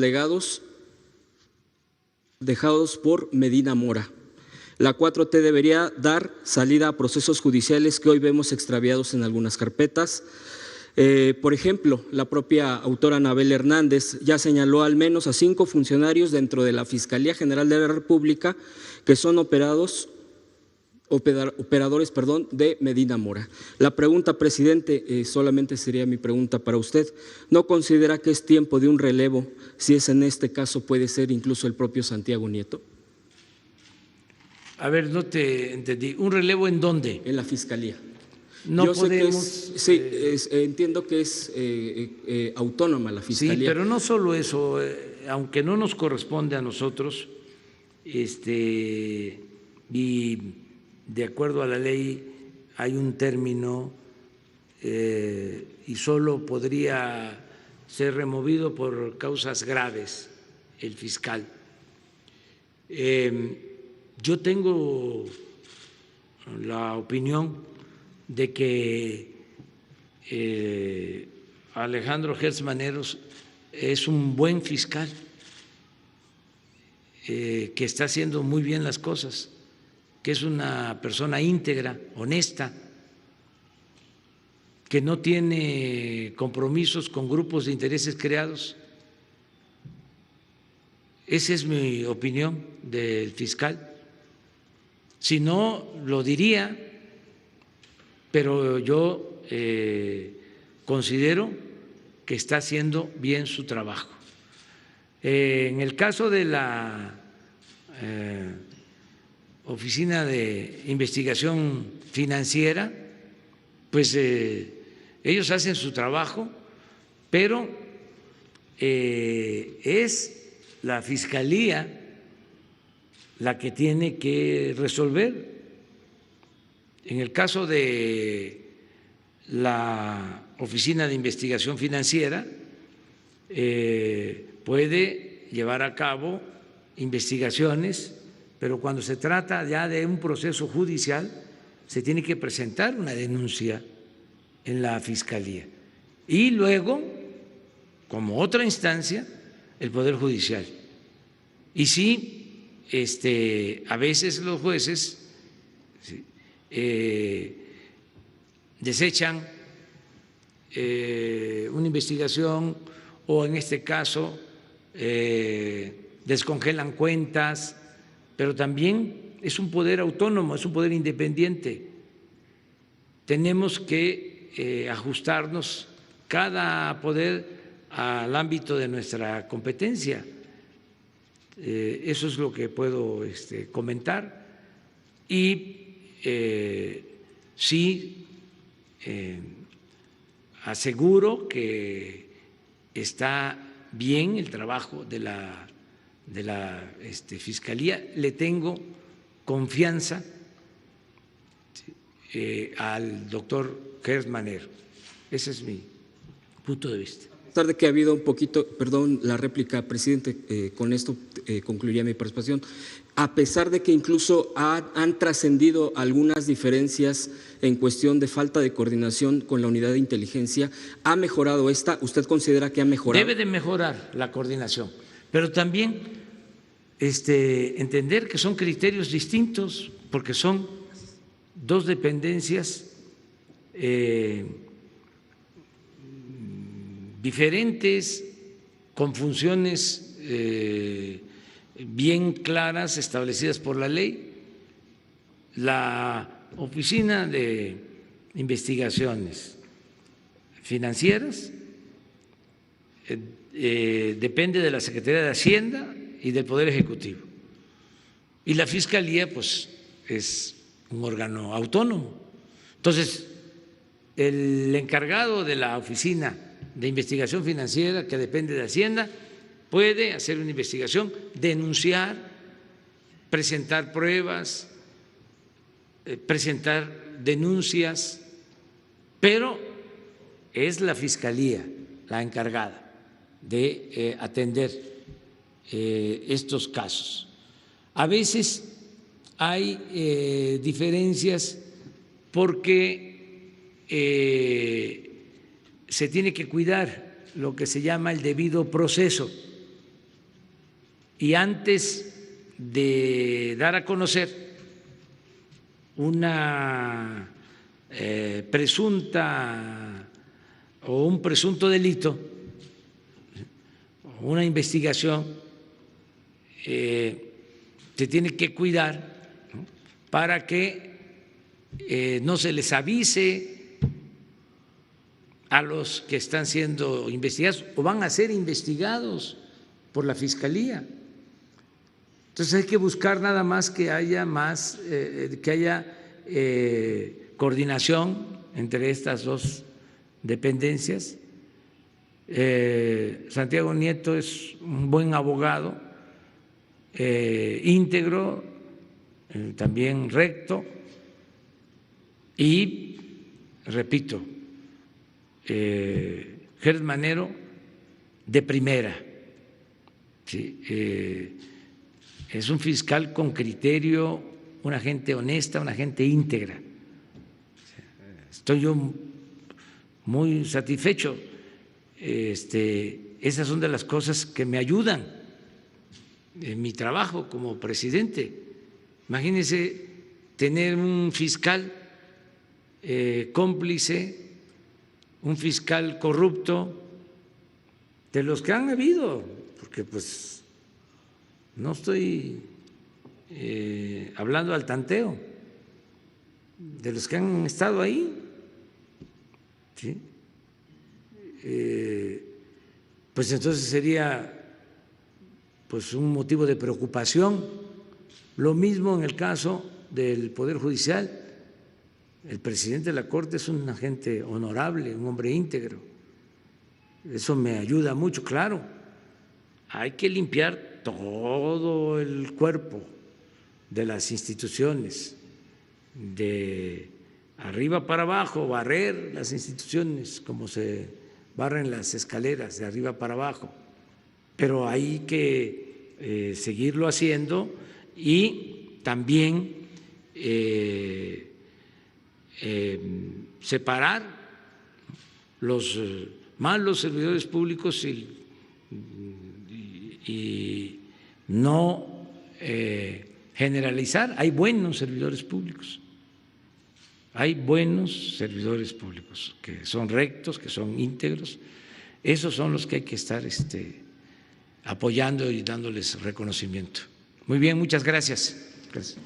dejados por Medina Mora. La 4T debería dar salida a procesos judiciales que hoy vemos extraviados en algunas carpetas. Por ejemplo, la propia autora Anabel Hernández ya señaló al menos a 5 funcionarios dentro de la Fiscalía General de la República que son operadores de Medina Mora. La pregunta, presidente, solamente sería mi pregunta para usted. ¿No considera que es tiempo de un relevo, si es en este caso puede ser incluso el propio Santiago Nieto?
A ver, no te entendí. ¿Un relevo en dónde?
En la Fiscalía.
No
Yo
podemos.
Sí, entiendo que es autónoma la Fiscalía.
Sí, pero no solo eso, aunque no nos corresponde a nosotros, y de acuerdo a la ley hay un término y solo podría ser removido por causas graves el fiscal. Yo tengo la opinión de que Alejandro Gertz Manero es un buen fiscal, que está haciendo muy bien las cosas, que es una persona íntegra, honesta, que no tiene compromisos con grupos de intereses creados. Esa es mi opinión del fiscal. Si no, lo diría, pero yo considero que está haciendo bien su trabajo. En el caso de la Oficina de Investigación Financiera, pues ellos hacen su trabajo, pero es la Fiscalía la que tiene que resolver. En el caso de la Oficina de Investigación Financiera, puede llevar a cabo investigaciones, pero cuando se trata ya de un proceso judicial, se tiene que presentar una denuncia en la Fiscalía. Y luego, como otra instancia, el Poder Judicial. Y sí, a veces los jueces desechan una investigación o en este caso descongelan cuentas, pero también es un poder autónomo, es un poder independiente. Tenemos que ajustarnos cada poder al ámbito de nuestra competencia. Eso es lo que puedo comentar. Y sí aseguro que está bien el trabajo de la Fiscalía. Le tengo confianza al doctor Gertz Manero. Ese es mi punto de vista.
A pesar de que ha habido un poquito, perdón, la réplica, presidente, con esto concluiría mi participación, a pesar de que incluso han trascendido algunas diferencias en cuestión de falta de coordinación con la unidad de inteligencia, ¿ha mejorado esta? ¿Usted considera que ha mejorado?
Debe de mejorar la coordinación, pero también entender que son criterios distintos, porque son dos dependencias diferentes, con funciones bien claras establecidas por la ley. La Oficina de Investigaciones Financieras depende de la Secretaría de Hacienda y del Poder Ejecutivo, y la Fiscalía pues es un órgano autónomo. Entonces, el encargado de la Oficina de Investigación Financiera, que depende de Hacienda, puede hacer una investigación, denunciar, presentar pruebas, presentar denuncias, pero es la Fiscalía la encargada de atender estos casos. A veces hay diferencias porque se tiene que cuidar lo que se llama el debido proceso, y antes de dar a conocer una presunta o un presunto delito, una investigación, se tiene que cuidar, ¿no?, para que no se les avise a los que están siendo investigados o van a ser investigados por la Fiscalía. Entonces hay que buscar nada más que haya coordinación entre estas dos dependencias. Santiago Nieto es un buen abogado, íntegro, también recto, y repito, Gertz Manero de primera, ¿sí? Es un fiscal con criterio, una gente honesta, una gente íntegra. Estoy yo muy satisfecho. Esas son de las cosas que me ayudan en mi trabajo como presidente. Imagínense tener un fiscal cómplice, un fiscal corrupto, de los que han habido, porque pues no estoy hablando al tanteo, de los que han estado ahí, ¿sí? Pues entonces sería pues un motivo de preocupación. Lo mismo en el caso del Poder Judicial. El presidente de la Corte es un agente honorable, un hombre íntegro. Eso me ayuda mucho, claro. Hay que limpiar todo el cuerpo de las instituciones, de arriba para abajo, barrer las instituciones como se barren las escaleras, de arriba para abajo. Pero hay que seguirlo haciendo y también separar los malos servidores públicos y no generalizar. Hay buenos servidores públicos, hay buenos servidores públicos que son rectos, que son íntegros. Esos son los que hay que estar apoyando y dándoles reconocimiento. Muy bien, muchas gracias. Gracias.